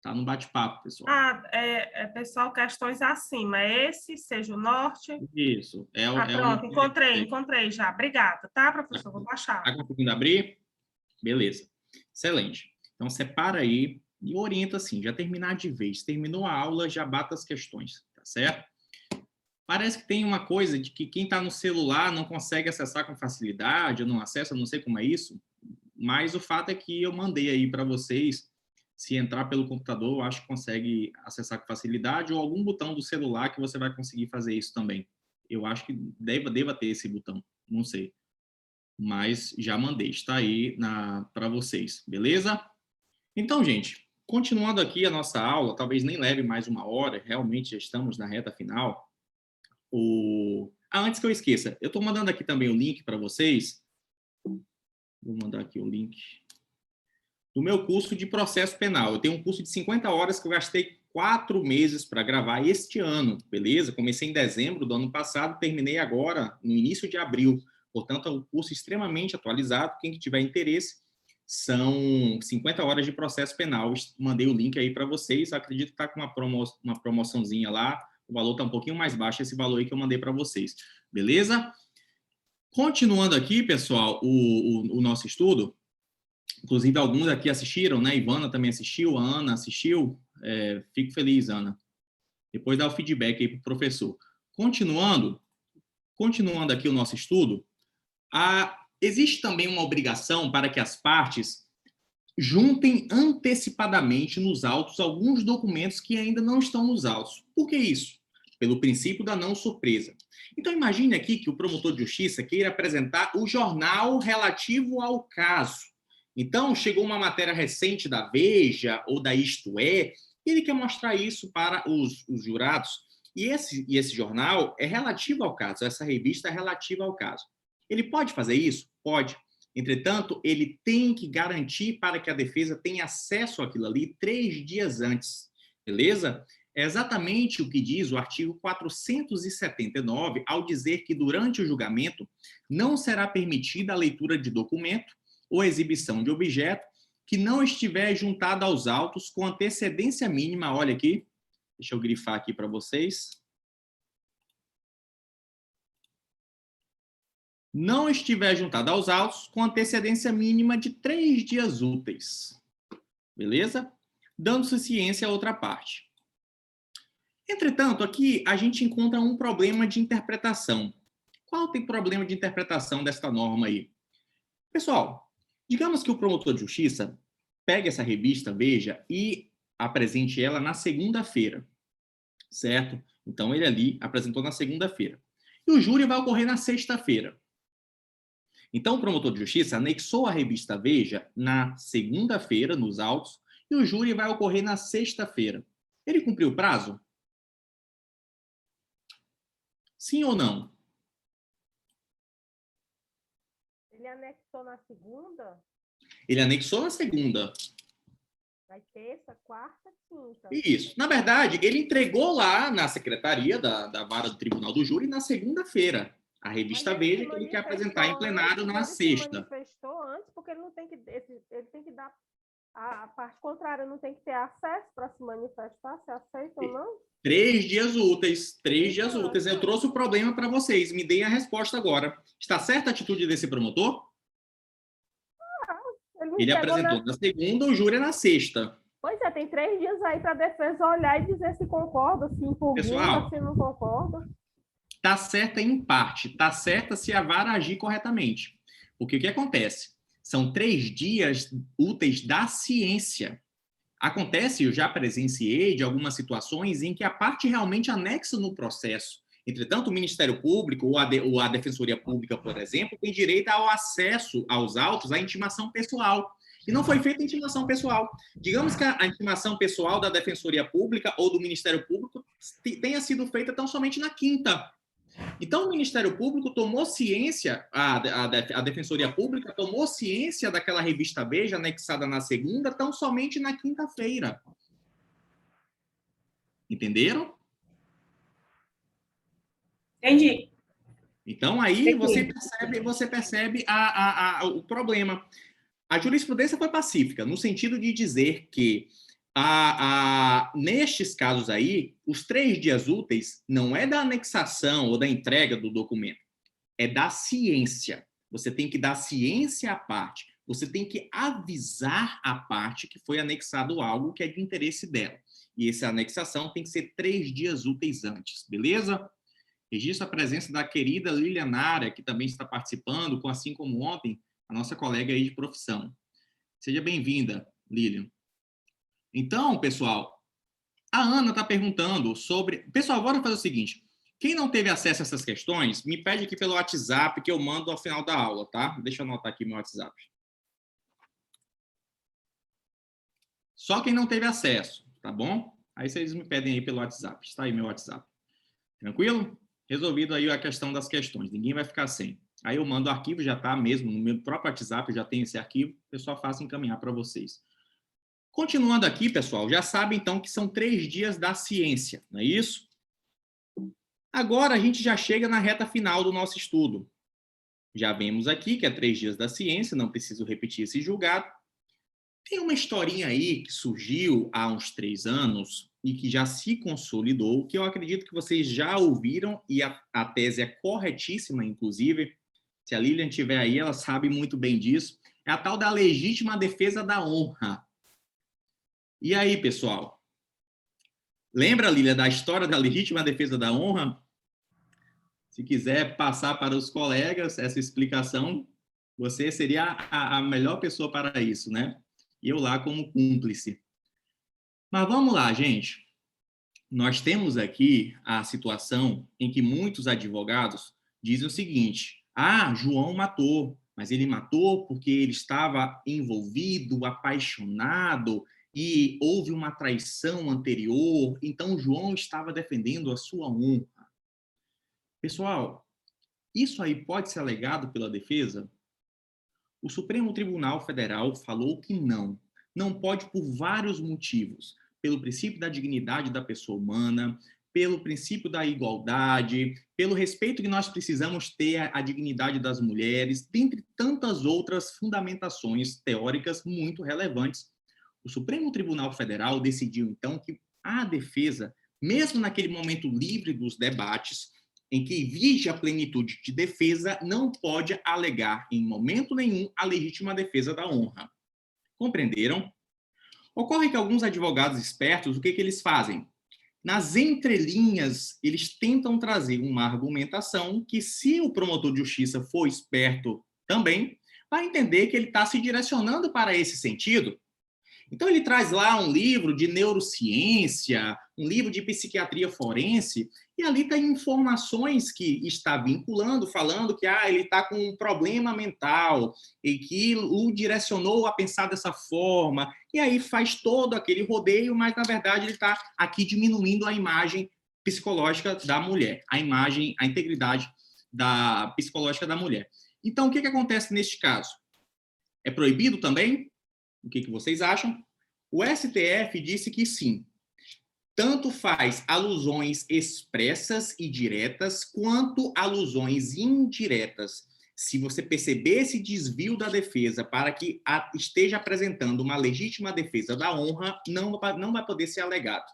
[SPEAKER 4] Tá no bate-papo, pessoal.
[SPEAKER 7] Pessoal, questões acima. Esse, seja o norte.
[SPEAKER 4] Isso.
[SPEAKER 7] Pronto, encontrei já. Obrigada, tá, professor? Vou baixar.
[SPEAKER 4] Tá conseguindo abrir? Beleza. Excelente. Então, separa aí e orienta assim, já terminar de vez. Terminou a aula, já bata as questões, tá certo? Parece que tem uma coisa de que quem está no celular não consegue acessar com facilidade, ou não acessa, não sei como é isso, mas o fato é que eu mandei aí para vocês, se entrar pelo computador, eu acho que consegue acessar com facilidade, ou algum botão do celular que você vai conseguir fazer isso também. Eu acho que deva ter esse botão, não sei. Mas já mandei, está aí para vocês, beleza? Então, gente, continuando aqui a nossa aula, talvez nem leve mais 1 hora, realmente já estamos na reta final. Antes que eu esqueça, eu estou mandando aqui também o link para vocês. Vou mandar aqui o link do meu curso de processo penal. Eu tenho um curso de 50 horas que eu gastei 4 meses para gravar este ano, beleza? Comecei em dezembro do ano passado, terminei agora no início de abril. Portanto, é um curso extremamente atualizado. Quem tiver interesse, são 50 horas de processo penal. Mandei o link aí para vocês. Acredito que está com uma promoçãozinha lá. O valor está um pouquinho mais baixo, esse valor aí que eu mandei para vocês. Beleza? Continuando aqui, pessoal, o nosso estudo. Inclusive, alguns aqui assistiram, né? Ivana também assistiu, a Ana assistiu. Fico feliz, Ana. Depois dá o feedback aí para o professor. Continuando aqui o nosso estudo, existe também uma obrigação para que as partes juntem antecipadamente nos autos alguns documentos que ainda não estão nos autos. Por que isso? Pelo princípio da não surpresa. Então, imagine aqui que o promotor de justiça queira apresentar o jornal relativo ao caso. Então, chegou uma matéria recente da Veja ou da Isto É, e ele quer mostrar isso para os jurados. E esse jornal é relativo ao caso, essa revista é relativa ao caso. Ele pode fazer isso? Pode. Entretanto, ele tem que garantir para que a defesa tenha acesso àquilo ali 3 dias antes. Beleza? É exatamente o que diz o artigo 479, ao dizer que durante o julgamento não será permitida a leitura de documento ou exibição de objeto que não estiver juntado aos autos com antecedência mínima. Olha aqui, deixa eu grifar aqui para vocês. Não estiver juntado aos autos com antecedência mínima de 3 dias úteis. Beleza? Dando-se ciência a outra parte. Entretanto, aqui a gente encontra um problema de interpretação. Qual tem problema de interpretação desta norma aí? Pessoal, digamos que o promotor de justiça pegue essa revista, Veja, e apresente ela na segunda-feira, certo? Então, ele ali apresentou na segunda-feira. E o júri vai ocorrer na sexta-feira. Então, o promotor de justiça anexou a revista Veja na segunda-feira, nos autos, e o júri vai ocorrer na sexta-feira. Ele cumpriu o prazo? Sim ou não?
[SPEAKER 5] Ele anexou na segunda?
[SPEAKER 4] Ele anexou na segunda.
[SPEAKER 5] Vai terça, quarta, quinta.
[SPEAKER 4] Isso. Na verdade, ele entregou lá na secretaria da vara do Tribunal do Júri na segunda-feira. A revista Veja que ele quer apresentar em plenário na sexta.
[SPEAKER 5] Ele manifestou antes, porque ele não tem que... Ele tem que dar... A parte contrária não tem que ter acesso para se manifestar, se aceita ou não?
[SPEAKER 4] 3 dias úteis. 3 dias úteis. Eu trouxe o problema para vocês. Me deem a resposta agora. Está certa a atitude desse promotor? Ele apresentou na segunda, o júri é na sexta.
[SPEAKER 5] Pois é, tem 3 dias aí para a defesa olhar e dizer se concorda, se impugna, se não concorda.
[SPEAKER 4] Está certa em parte. Está certa se a vara agir corretamente. Porque o que acontece? São 3 dias úteis da ciência. Acontece, eu já presenciei de algumas situações em que a parte realmente anexa no processo. Entretanto, o Ministério Público ou a Defensoria Pública, por exemplo, tem direito ao acesso aos autos, à intimação pessoal. E não foi feita a intimação pessoal. Digamos que a intimação pessoal da Defensoria Pública ou do Ministério Público tenha sido feita tão somente na quinta. Então, o Ministério Público tomou ciência, a Defensoria Pública tomou ciência daquela revista Veja, anexada na segunda, tão somente na quinta-feira. Entenderam?
[SPEAKER 7] Entendi.
[SPEAKER 4] Então, aí você percebe o problema. A jurisprudência foi pacífica, no sentido de dizer que, nestes casos aí, os 3 dias úteis não é da anexação ou da entrega do documento, é da ciência. Você tem que dar ciência à parte, você tem que avisar a parte que foi anexado algo que é de interesse dela. E essa anexação tem que ser 3 dias úteis antes, beleza? Registro a presença da querida Lilianara, que também está participando, assim como ontem, a nossa colega aí de profissão. Seja bem-vinda, Lilian. Então, pessoal, a Ana está perguntando sobre... Pessoal, bora fazer o seguinte. Quem não teve acesso a essas questões, me pede aqui pelo WhatsApp, que eu mando ao final da aula, tá? Deixa eu anotar aqui meu WhatsApp. Só quem não teve acesso, tá bom? Aí vocês me pedem aí pelo WhatsApp. Está aí meu WhatsApp. Tranquilo? Resolvido aí a questão das questões. Ninguém vai ficar sem. Aí eu mando o arquivo, já está mesmo no meu próprio WhatsApp, já tem esse arquivo. O pessoal faça encaminhar para vocês. Continuando aqui, pessoal, já sabe então que são 3 dias da ciência, não é isso? Agora a gente já chega na reta final do nosso estudo. Já vemos aqui que é 3 dias da ciência, não preciso repetir esse julgado. Tem uma historinha aí que surgiu há uns 3 anos e que já se consolidou, que eu acredito que vocês já ouviram, e a tese é corretíssima, inclusive. Se a Lilian estiver aí, ela sabe muito bem disso. É a tal da legítima defesa da honra. E aí, pessoal? Lembra, Lilian, da história da legítima defesa da honra? Se quiser passar para os colegas essa explicação, você seria a melhor pessoa para isso, né? E eu lá como cúmplice. Mas vamos lá, gente. Nós temos aqui a situação em que muitos advogados dizem o seguinte: João matou, mas ele matou porque ele estava envolvido, apaixonado, e houve uma traição anterior, então João estava defendendo a sua honra. Pessoal, isso aí pode ser alegado pela defesa? O Supremo Tribunal Federal falou que não. Não pode por vários motivos. Pelo princípio da dignidade da pessoa humana, pelo princípio da igualdade, pelo respeito que nós precisamos ter à dignidade das mulheres, dentre tantas outras fundamentações teóricas muito relevantes. O Supremo Tribunal Federal decidiu, então, que a defesa, mesmo naquele momento livre dos debates, em que vige a plenitude de defesa, não pode alegar, em momento nenhum, a legítima defesa da honra. Compreenderam? Ocorre que alguns advogados espertos, o que eles fazem? Nas entrelinhas, eles tentam trazer uma argumentação que, se o promotor de justiça for esperto também, vai entender que ele está se direcionando para esse sentido. Então, ele traz lá um livro de neurociência, um livro de psiquiatria forense, e ali tem informações que está vinculando, falando que ele está com um problema mental, e que o direcionou a pensar dessa forma, e aí faz todo aquele rodeio, mas, na verdade, ele está aqui diminuindo a imagem psicológica da mulher, a integridade psicológica da mulher. Então, o que acontece neste caso? É proibido também? O que vocês acham? O STF disse que sim. Tanto faz alusões expressas e diretas, quanto alusões indiretas. Se você perceber esse desvio da defesa para que esteja apresentando uma legítima defesa da honra, não vai poder ser alegado.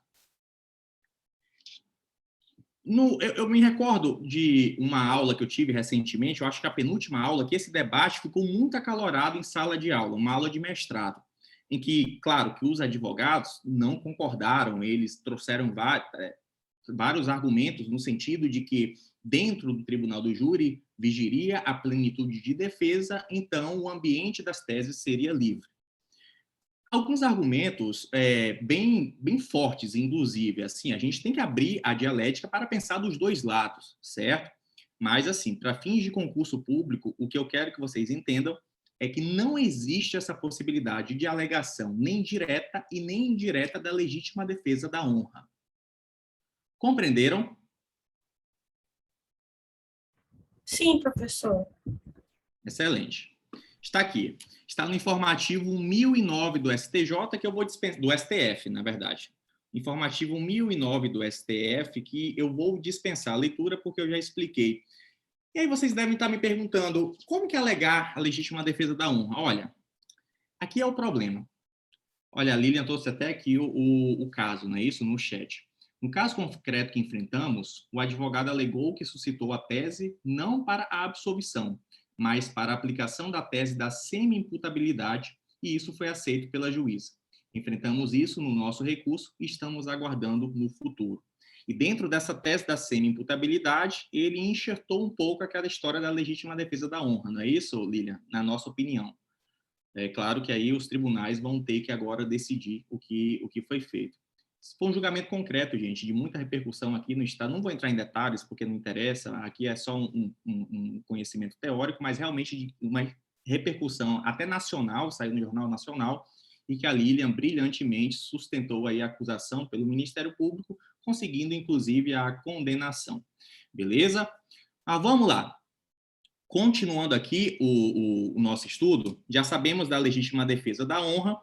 [SPEAKER 4] Eu me recordo de uma aula que eu tive recentemente, eu acho que a penúltima aula, que esse debate ficou muito acalorado em sala de aula, uma aula de mestrado, em que, claro, que os advogados não concordaram, eles trouxeram vários argumentos no sentido de que, dentro do tribunal do júri, vigiria a plenitude de defesa, então o ambiente das teses seria livre. Alguns argumentos bem fortes, inclusive, assim, a gente tem que abrir a dialética para pensar dos dois lados, certo? Mas, assim, para fins de concurso público, o que eu quero que vocês entendam é que não existe essa possibilidade de alegação nem direta e nem indireta da legítima defesa da honra. Compreenderam?
[SPEAKER 7] Sim, professor.
[SPEAKER 4] Excelente. Está aqui. Está no informativo 1009 do STJ, que eu vou dispensar, do STF, na verdade. Informativo 1009 do STF, que eu vou dispensar a leitura porque eu já expliquei. E aí vocês devem estar me perguntando, como que é alegar a legítima defesa da honra? Olha, aqui é o problema. Olha, a Lilian trouxe até aqui o caso, não é isso? No chat. No caso concreto que enfrentamos, o advogado alegou que suscitou a tese não para a absolvição, mas para a aplicação da tese da semi-imputabilidade, e isso foi aceito pela juíza. Enfrentamos isso no nosso recurso e estamos aguardando no futuro. E dentro dessa tese da semi-imputabilidade, ele enxertou um pouco aquela história da legítima defesa da honra, não é isso, Lilian? Na nossa opinião. É claro que aí os tribunais vão ter que agora decidir o que foi feito. Foi um julgamento concreto, gente, de muita repercussão aqui no Estado. Não vou entrar em detalhes, porque não interessa, aqui é só um conhecimento teórico, mas realmente de uma repercussão até nacional, saiu no Jornal Nacional, e que a Lilian brilhantemente sustentou aí a acusação pelo Ministério Público, conseguindo, inclusive, a condenação. Beleza? Vamos lá. Continuando aqui o nosso estudo, já sabemos da legítima defesa da honra,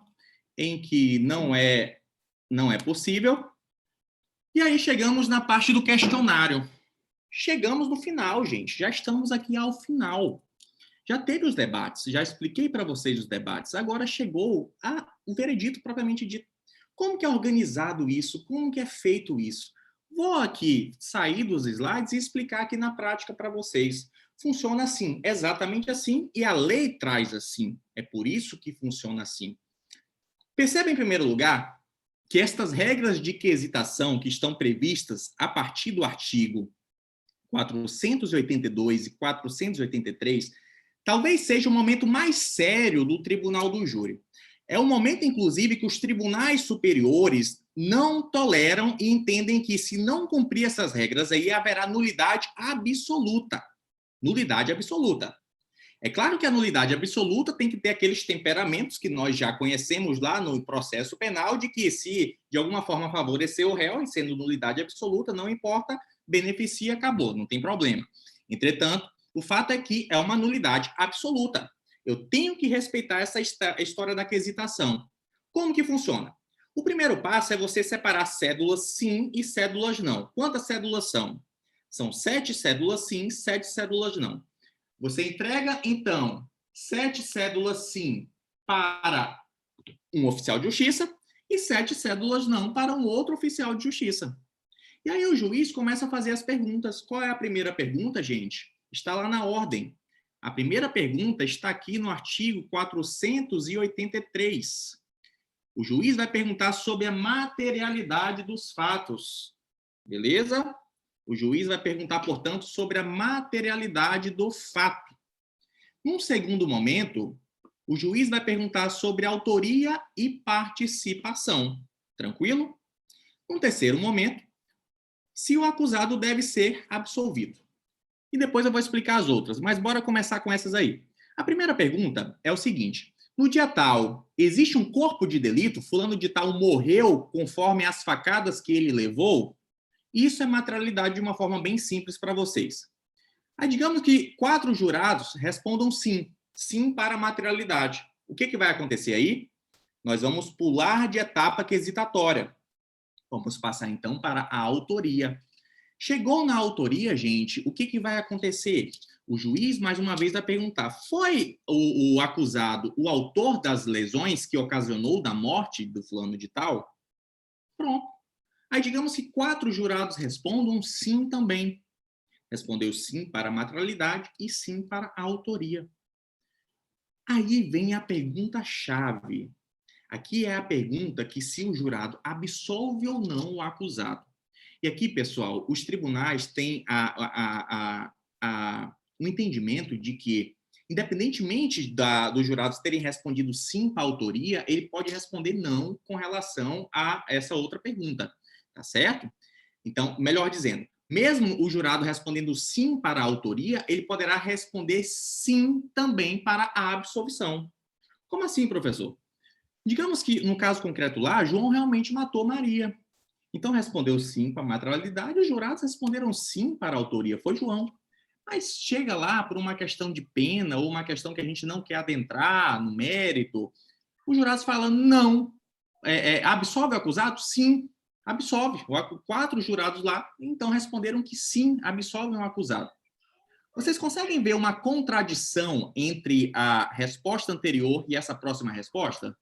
[SPEAKER 4] em que não é possível. E aí chegamos na parte do questionário. Chegamos no final, gente. Já estamos aqui ao final. Já teve os debates, já expliquei para vocês os debates. Agora chegou o veredito propriamente dito. Como que é organizado isso? Como que é feito isso? Vou aqui sair dos slides e explicar aqui na prática para vocês. Funciona assim, exatamente assim, e a lei traz assim. É por isso que funciona assim. Perceba, em primeiro lugar, que estas regras de quesitação que estão previstas a partir do artigo 482 e 483, talvez seja o momento mais sério do Tribunal do Júri. É o momento, inclusive, que os tribunais superiores não toleram e entendem que, se não cumprir essas regras, aí haverá nulidade absoluta. Nulidade absoluta. É claro que a nulidade absoluta tem que ter aqueles temperamentos que nós já conhecemos lá no processo penal, de que, se de alguma forma favorecer o réu, e sendo nulidade absoluta, não importa, beneficia, acabou, não tem problema. Entretanto, o fato é que é uma nulidade absoluta. Eu tenho que respeitar essa história da quesitação. Como que funciona? O primeiro passo é você separar cédulas sim e cédulas não. Quantas cédulas são? São 7 cédulas sim, 7 cédulas não. Você entrega, então, 7 cédulas sim para um oficial de justiça e 7 cédulas não para um outro oficial de justiça. E aí o juiz começa a fazer as perguntas. Qual é a primeira pergunta, gente? Está lá na ordem. A primeira pergunta está aqui no artigo 483. O juiz vai perguntar sobre a materialidade dos fatos. Beleza? O juiz vai perguntar, portanto, sobre a materialidade do fato. Num segundo momento, o juiz vai perguntar sobre autoria e participação. Tranquilo? Num terceiro momento, se o acusado deve ser absolvido. E depois eu vou explicar as outras, mas bora começar com essas aí. A primeira pergunta é o seguinte: no dia tal, existe um corpo de delito? Fulano de tal morreu conforme as facadas que ele levou? Isso é materialidade de uma forma bem simples para vocês. Aí digamos que 4 jurados respondam sim. Sim para a materialidade. O que vai acontecer aí? Nós vamos pular de etapa quesitatória. Vamos passar, então, para a autoria. Chegou na autoria, gente, o que vai acontecer? O juiz, mais uma vez, vai perguntar: foi o acusado o autor das lesões que ocasionou da morte do fulano de tal? Pronto. Aí, digamos que 4 jurados respondam sim também. Respondeu sim para a materialidade e sim para a autoria. Aí vem a pergunta-chave. Aqui é a pergunta que se o jurado absolve ou não o acusado. E aqui, pessoal, os tribunais têm o entendimento de que, independentemente dos jurados terem respondido sim para a autoria, ele pode responder não com relação a essa outra pergunta, tá certo? Então, melhor dizendo, Mesmo o jurado respondendo sim para a autoria, ele poderá responder sim também para a absolvição. Como assim, professor? Digamos que, no caso concreto lá, João realmente matou Maria. Então, respondeu sim para a materialidade, os jurados responderam sim para a autoria, foi João. Mas chega lá por uma questão de pena ou uma questão que a gente não quer adentrar no mérito, os jurados falam não. Absolve o acusado? Sim, absolve. 4 jurados lá, então, responderam que sim, absolvem o acusado. Vocês conseguem ver uma contradição entre a resposta anterior e essa próxima resposta?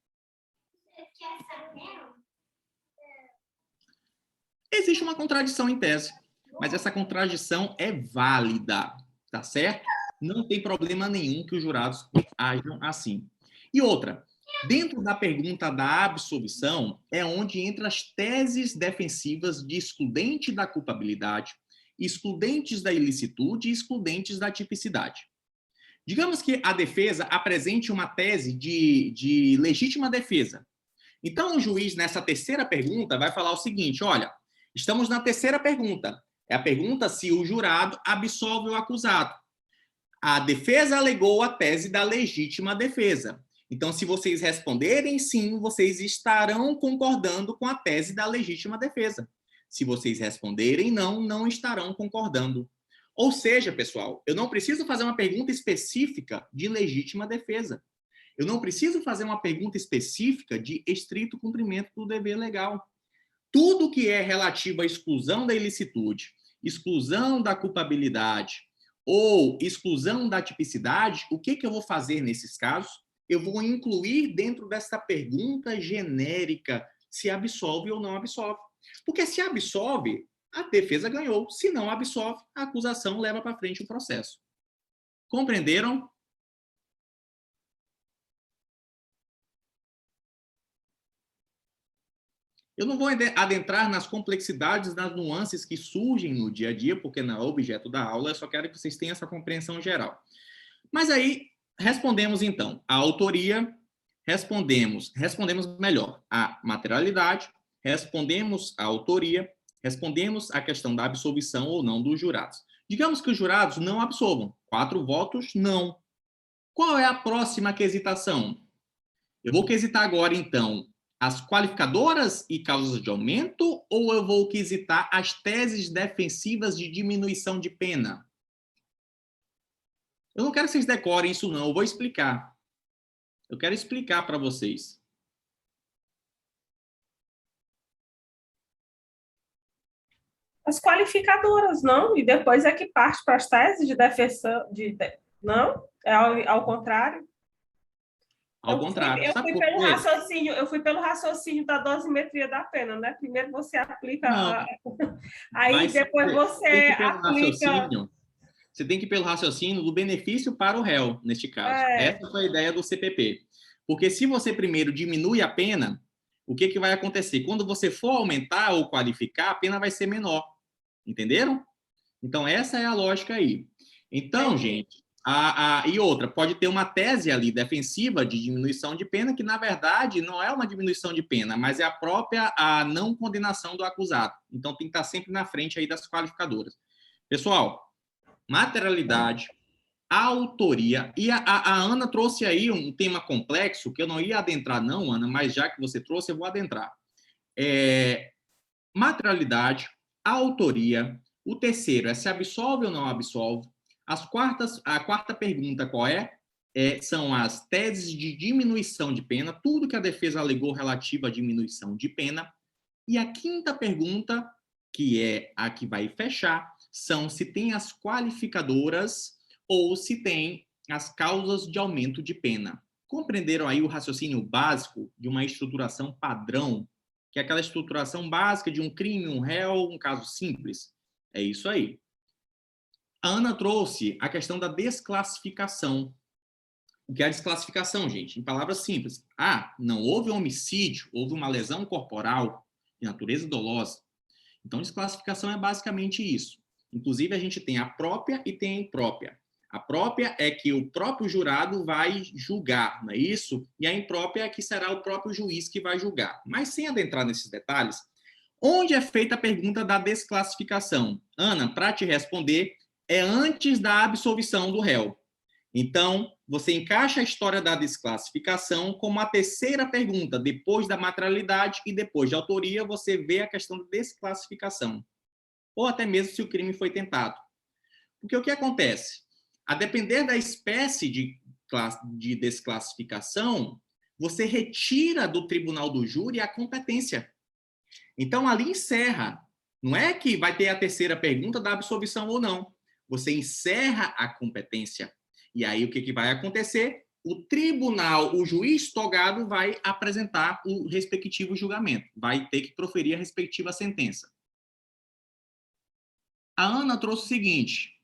[SPEAKER 4] Existe uma contradição em tese, mas essa contradição é válida, tá certo? Não tem problema nenhum que os jurados ajam assim. E outra, dentro da pergunta da absolvição é onde entram as teses defensivas de excludente da culpabilidade, excludentes da ilicitude e excludentes da tipicidade. Digamos que a defesa apresente uma tese de legítima defesa. Então, o juiz, nessa terceira pergunta, vai falar o seguinte, olha, estamos na terceira pergunta. É a pergunta se o jurado absolve o acusado. A defesa alegou a tese da legítima defesa. Então, se vocês responderem sim, vocês estarão concordando com a tese da legítima defesa. Se vocês responderem não, não estarão concordando. Ou seja, pessoal, eu não preciso fazer uma pergunta específica de legítima defesa. Eu não preciso fazer uma pergunta específica de estrito cumprimento do dever legal. Tudo que é relativo à exclusão da ilicitude, exclusão da culpabilidade ou exclusão da tipicidade, o que eu vou fazer nesses casos? Eu vou incluir dentro dessa pergunta genérica se absolve ou não absolve. Porque se absolve, a defesa ganhou. Se não absolve, a acusação leva para frente o processo. Compreenderam? Eu não vou adentrar nas complexidades, nas nuances que surgem no dia a dia, porque não é o objeto da aula, eu só quero que vocês tenham essa compreensão geral. Mas aí, respondemos então a autoria, respondemos melhor a materialidade, respondemos a autoria, respondemos a questão da absolvição ou não dos jurados. Digamos que os jurados não absolvam. 4 votos, não. Qual é a próxima quesitação? Eu vou quesitar agora, então, as qualificadoras e causas de aumento, ou eu vou quesitar as teses defensivas de diminuição de pena? Eu não quero que vocês decorem isso, não. Eu vou explicar. Eu quero explicar para vocês.
[SPEAKER 7] As qualificadoras, não? E depois é que parte para as teses de defesa. Não? É ao contrário?
[SPEAKER 4] Ao contrário.
[SPEAKER 7] Eu fui pelo raciocínio da dosimetria da pena, né? Primeiro você aplica... Aí depois você aplica...
[SPEAKER 4] Você tem que ir pelo raciocínio do benefício para o réu, neste caso. Essa foi a ideia do CPP. Porque se você primeiro diminui a pena, o que vai acontecer? Quando você for aumentar ou qualificar, a pena vai ser menor. Entenderam? Então, essa é a lógica aí. Então, gente, e outra, pode ter uma tese ali defensiva de diminuição de pena, que, na verdade, não é uma diminuição de pena, mas é a própria não condenação do acusado. Então, tem que estar sempre na frente aí das qualificadoras. Pessoal, materialidade, autoria, e a Ana trouxe aí um tema complexo, que eu não ia adentrar não, Ana, mas já que você trouxe, eu vou adentrar. Materialidade, autoria, o terceiro é se absolve ou não absolve. A quarta pergunta qual é? São as teses de diminuição de pena, tudo que a defesa alegou relativo à diminuição de pena. E a quinta pergunta, que é a que vai fechar, são se tem as qualificadoras ou se tem as causas de aumento de pena. Compreenderam aí o raciocínio básico de uma estruturação padrão, que é aquela estruturação básica de um crime, um réu, um caso simples? É isso aí. A Ana trouxe a questão da desclassificação. O que é a desclassificação, gente? Em palavras simples. Não houve homicídio, houve uma lesão corporal de natureza dolosa. Então, desclassificação é basicamente isso. Inclusive, a gente tem a própria e tem a imprópria. A própria é que o próprio jurado vai julgar, não é isso? E a imprópria é que será o próprio juiz que vai julgar. Mas, sem adentrar nesses detalhes, Onde é feita a pergunta da desclassificação? Ana, para te responder, é antes da absolvição do réu. Então, você encaixa a história da desclassificação como a terceira pergunta, depois da materialidade e depois de autoria, você vê a questão da desclassificação. Ou até mesmo se o crime foi tentado. Porque o que acontece? A depender da espécie de desclassificação, você retira do tribunal do júri a competência. Então, ali encerra. Não é que vai ter a terceira pergunta da absolvição ou não. Você encerra a competência. E aí, o que vai acontecer? O tribunal, o juiz togado, vai apresentar o respectivo julgamento. Vai ter que proferir a respectiva sentença. A Ana trouxe o seguinte.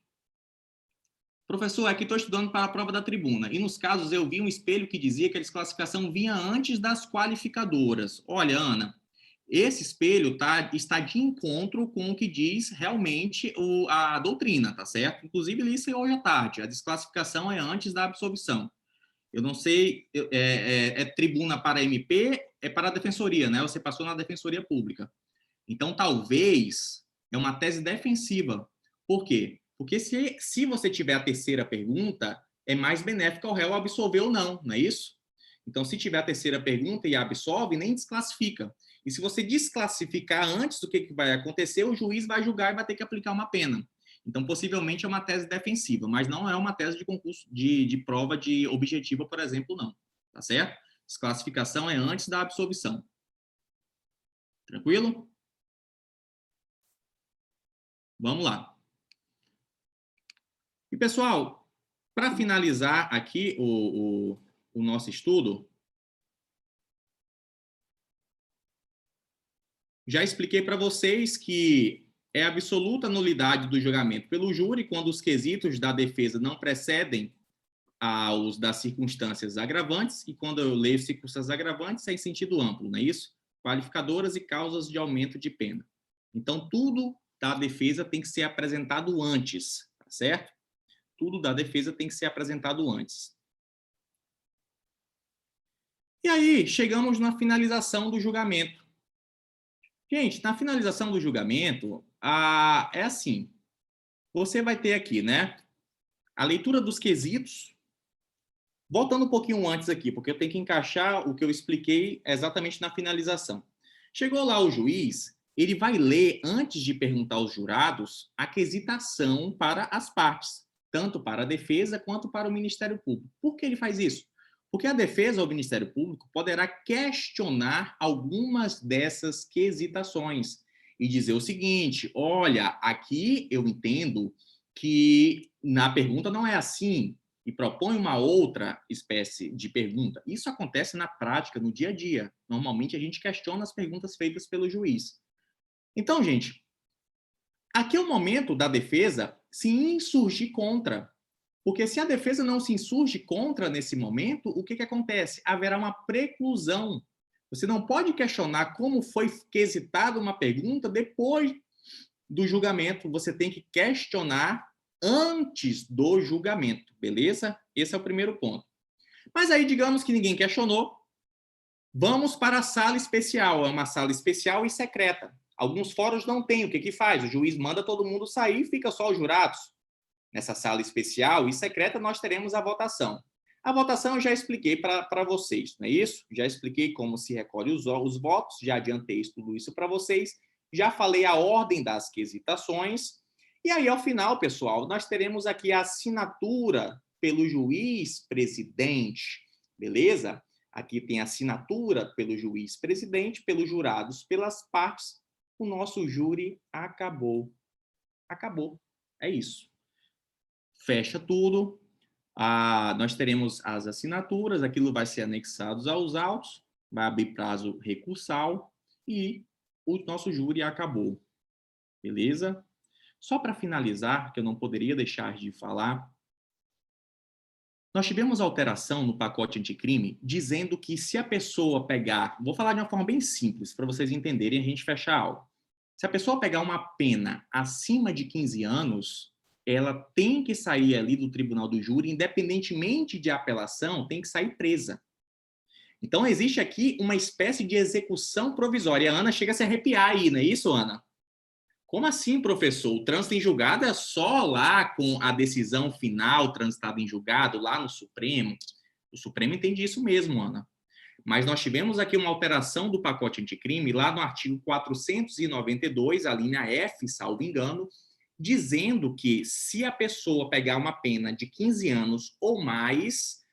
[SPEAKER 4] Professor, aqui estou estudando para a prova da tribuna. E nos casos eu vi um espelho que dizia que a desclassificação vinha antes das qualificadoras. Olha, Ana, esse espelho está de encontro com o que diz realmente a doutrina, tá certo? Inclusive, li isso hoje à tarde. A desclassificação é antes da absolvição. Eu não sei, é tribuna para MP, é para a defensoria, né? Você passou na defensoria pública. Então, talvez, é uma tese defensiva. Por quê? Porque se você tiver a terceira pergunta, é mais benéfico ao réu absolver ou não, não é isso? Então, se tiver a terceira pergunta e absolve, nem desclassifica. E se você desclassificar antes do que vai acontecer, o juiz vai julgar e vai ter que aplicar uma pena. Então, possivelmente é uma tese defensiva, mas não é uma tese de concurso, de prova de objetiva, por exemplo, não. Tá certo? Desclassificação é antes da absolvição. Tranquilo? Vamos lá. E, pessoal, para finalizar aqui o nosso estudo, já expliquei para vocês que é absoluta nulidade do julgamento pelo júri quando os quesitos da defesa não precedem aos das circunstâncias agravantes, e quando eu leio circunstâncias agravantes é em sentido amplo, não é isso? Qualificadoras e causas de aumento de pena. Então, tudo da defesa tem que ser apresentado antes, tá certo? Tudo da defesa tem que ser apresentado antes. E aí, chegamos na finalização do julgamento. Gente, na finalização do julgamento, é assim, você vai ter aqui, né, a leitura dos quesitos, voltando um pouquinho antes aqui, porque eu tenho que encaixar o que eu expliquei exatamente na finalização. Chegou lá o juiz, ele vai ler, antes de perguntar aos jurados, a quesitação para as partes, tanto para a defesa quanto para o Ministério Público. Por que ele faz isso? Porque a defesa ou o Ministério Público poderá questionar algumas dessas quesitações e dizer o seguinte, olha, aqui eu entendo que na pergunta não é assim, e propõe uma outra espécie de pergunta. Isso acontece na prática, no dia a dia. Normalmente a gente questiona as perguntas feitas pelo juiz. Então, gente, aqui é o momento da defesa se insurgir contra. Porque se a defesa não se insurge contra nesse momento, o que acontece? Haverá uma preclusão. Você não pode questionar como foi quesitada uma pergunta depois do julgamento. Você tem que questionar antes do julgamento, beleza? Esse é o primeiro ponto. Mas aí, digamos que ninguém questionou, vamos para a sala especial. É uma sala especial e secreta. Alguns fóruns não têm. O que faz? O juiz manda todo mundo sair e fica só os jurados. Nessa sala especial e secreta, nós teremos a votação. A votação eu já expliquei para vocês, não é isso? Já expliquei como se recolhe os votos, já adiantei tudo isso para vocês, já falei a ordem das quesitações, e aí, ao final, pessoal, nós teremos aqui a assinatura pelo juiz presidente, beleza? Aqui tem a assinatura pelo juiz presidente, pelos jurados, pelas partes. O nosso júri acabou. Acabou. É isso. Fecha tudo. Nós teremos as assinaturas, aquilo vai ser anexado aos autos, vai abrir prazo recursal e o nosso júri acabou. Beleza? Só para finalizar, que eu não poderia deixar de falar, nós tivemos alteração no pacote anticrime dizendo que se a pessoa pegar, vou falar de uma forma bem simples para vocês entenderem e a gente fechar a aula. Se a pessoa pegar uma pena acima de 15 anos, ela tem que sair ali do tribunal do júri, independentemente de apelação, tem que sair presa. Então, existe aqui uma espécie de execução provisória. A Ana chega a se arrepiar aí, não é isso, Ana? Como assim, professor? O trânsito em julgado é só lá com a decisão final transitada em julgado, lá no Supremo? O Supremo entende isso mesmo, Ana. Mas nós tivemos aqui uma alteração do pacote anticrime lá no artigo 492, a linha F, salvo engano, dizendo que se a pessoa pegar uma pena de 15 anos ou mais,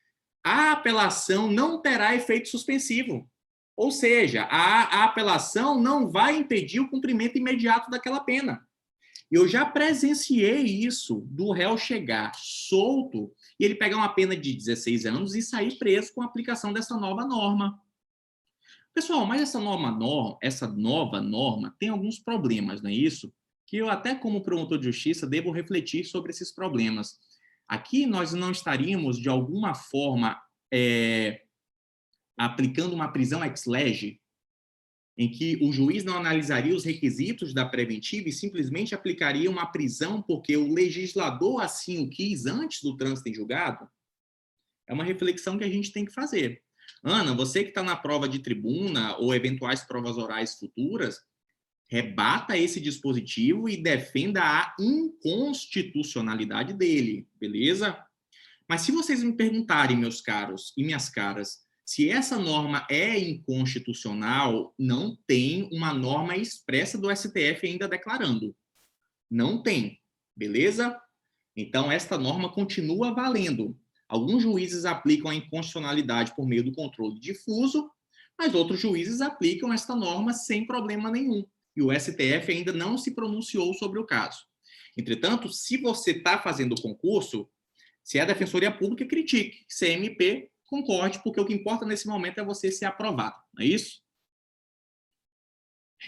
[SPEAKER 4] a apelação não terá efeito suspensivo. Ou seja, a apelação não vai impedir o cumprimento imediato daquela pena. Eu já presenciei isso, do réu chegar solto e ele pegar uma pena de 16 anos e sair preso com a aplicação dessa nova norma. Pessoal, mas essa nova norma tem alguns problemas, não é isso? Que eu até como promotor de justiça devo refletir sobre esses problemas. Aqui nós não estaríamos, de alguma forma, aplicando uma prisão ex lege, em que o juiz não analisaria os requisitos da preventiva e simplesmente aplicaria uma prisão porque o legislador assim o quis antes do trânsito em julgado? É uma reflexão que a gente tem que fazer. Ana, você que está na prova de tribuna ou eventuais provas orais futuras, rebata esse dispositivo e defenda a inconstitucionalidade dele, beleza? Mas se vocês me perguntarem, meus caros e minhas caras, se essa norma é inconstitucional, não tem uma norma expressa do STF ainda declarando. Não tem, beleza? Então, esta norma continua valendo. Alguns juízes aplicam a inconstitucionalidade por meio do controle difuso, mas outros juízes aplicam esta norma sem problema nenhum. E o STF ainda não se pronunciou sobre o caso. Entretanto, se você está fazendo o concurso, se é a Defensoria Pública, critique. Se é MP, concorde, porque o que importa nesse momento é você ser aprovado, não é isso?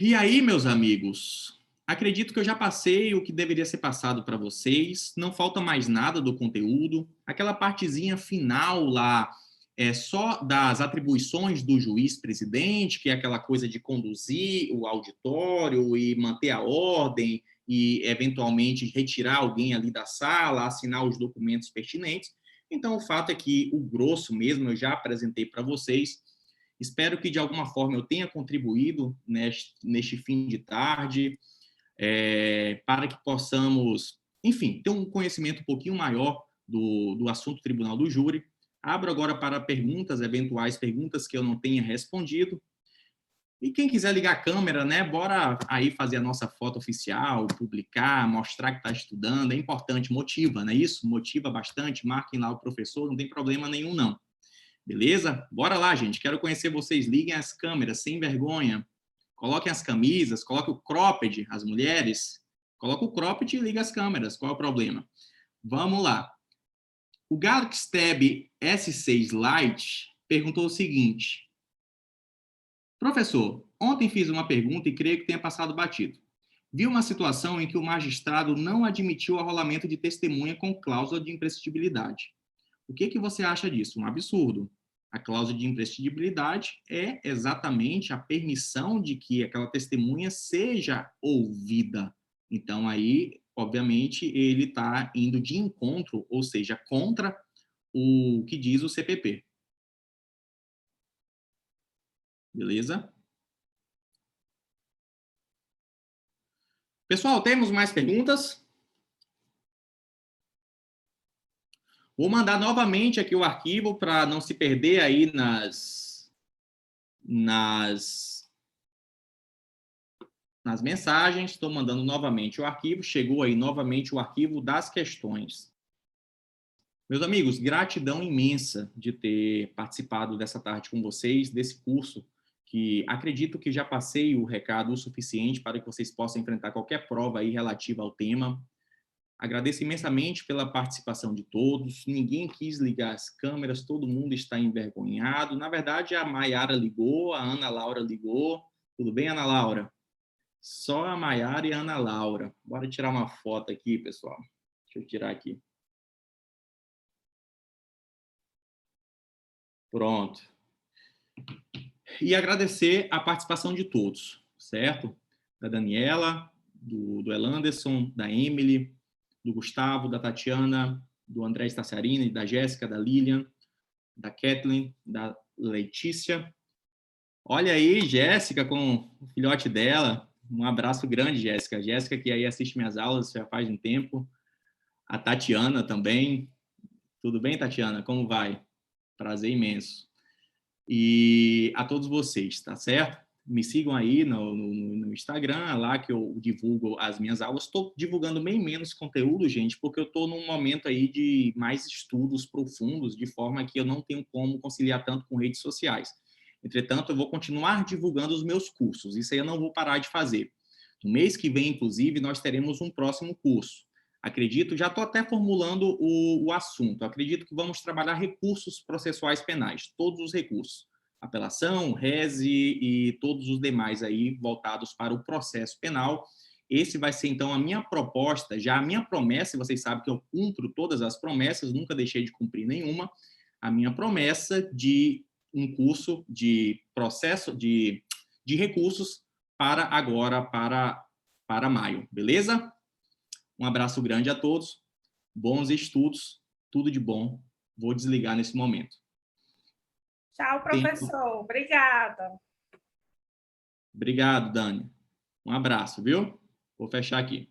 [SPEAKER 4] E aí, meus amigos, acredito que eu já passei o que deveria ser passado para vocês, não falta mais nada do conteúdo, aquela partezinha final lá é só das atribuições do juiz-presidente, que é aquela coisa de conduzir o auditório e manter a ordem e, eventualmente, retirar alguém ali da sala, assinar os documentos pertinentes. Então, o fato é que o grosso mesmo eu já apresentei para vocês. Espero que, de alguma forma, eu tenha contribuído neste fim de tarde, para que possamos, enfim, ter um conhecimento um pouquinho maior do assunto tribunal do júri. Abro agora para perguntas, eventuais perguntas que eu não tenha respondido. E quem quiser ligar a câmera, né, bora aí fazer a nossa foto oficial, publicar, mostrar que está estudando. É importante, motiva, não é isso? Motiva bastante, marquem lá o professor, não tem problema nenhum, não. Beleza? Bora lá, gente. Quero conhecer vocês. Liguem as câmeras, sem vergonha. Coloquem as camisas, coloquem o cropped, as mulheres. Coloca o cropped e liga as câmeras. Qual é o problema? Vamos lá. O Galaxy Tab S6 Lite perguntou o seguinte: professor, ontem fiz uma pergunta e creio que tenha passado batido. Vi uma situação em que o magistrado não admitiu o arrolamento de testemunha com cláusula de imprescritibilidade. O que você acha disso? Um absurdo. A cláusula de imprescritibilidade é exatamente a permissão de que aquela testemunha seja ouvida. Então, aí, obviamente, ele está indo de encontro, ou seja, contra o que diz o CPP. Beleza? Pessoal, temos mais perguntas? Vou mandar novamente aqui o arquivo para não se perder aí nas mensagens. Estou mandando novamente o arquivo. Chegou aí novamente o arquivo das questões. Meus amigos, gratidão imensa de ter participado dessa tarde com vocês, desse curso, que acredito que já passei o recado o suficiente para que vocês possam enfrentar qualquer prova aí relativa ao tema. Agradeço imensamente pela participação de todos. Ninguém quis ligar as câmeras, todo mundo está envergonhado. Na verdade, a Maiara ligou, a Ana Laura ligou. Tudo bem, Ana Laura? Só a Maiara e a Ana Laura. Bora tirar uma foto aqui, pessoal. Deixa eu tirar aqui. Pronto. E agradecer a participação de todos, certo? Da Daniela, do Elanderson, da Emily, do Gustavo, da Tatiana, do André Staciarini, da Jéssica, da Lilian, da Kathleen, da Letícia. Olha aí, Jéssica, com o filhote dela. Um abraço grande, Jéssica. Jéssica, que aí assiste minhas aulas já faz um tempo. A Tatiana também. Tudo bem, Tatiana? Como vai? Prazer imenso. E a todos vocês, tá certo? Me sigam aí no Instagram, lá que eu divulgo as minhas aulas. Estou divulgando bem menos conteúdo, gente, porque eu estou num momento aí de mais estudos profundos, de forma que eu não tenho como conciliar tanto com redes sociais. Entretanto, eu vou continuar divulgando os meus cursos. Isso aí eu não vou parar de fazer. No mês que vem, inclusive, nós teremos um próximo curso. Acredito, já estou até formulando o assunto. Acredito que vamos trabalhar recursos processuais penais, todos os recursos. Apelação, rese e todos os demais aí voltados para o processo penal. Esse vai ser, então, a minha proposta, já a minha promessa, e vocês sabem que eu cumpro todas as promessas, nunca deixei de cumprir nenhuma, a minha promessa de um curso de processo, de recursos para agora, para maio, beleza? Um abraço grande a todos, bons estudos, tudo de bom. Vou desligar nesse momento.
[SPEAKER 1] Tchau, professor. Obrigada.
[SPEAKER 4] Obrigado, Dani. Um abraço, viu? Vou fechar aqui.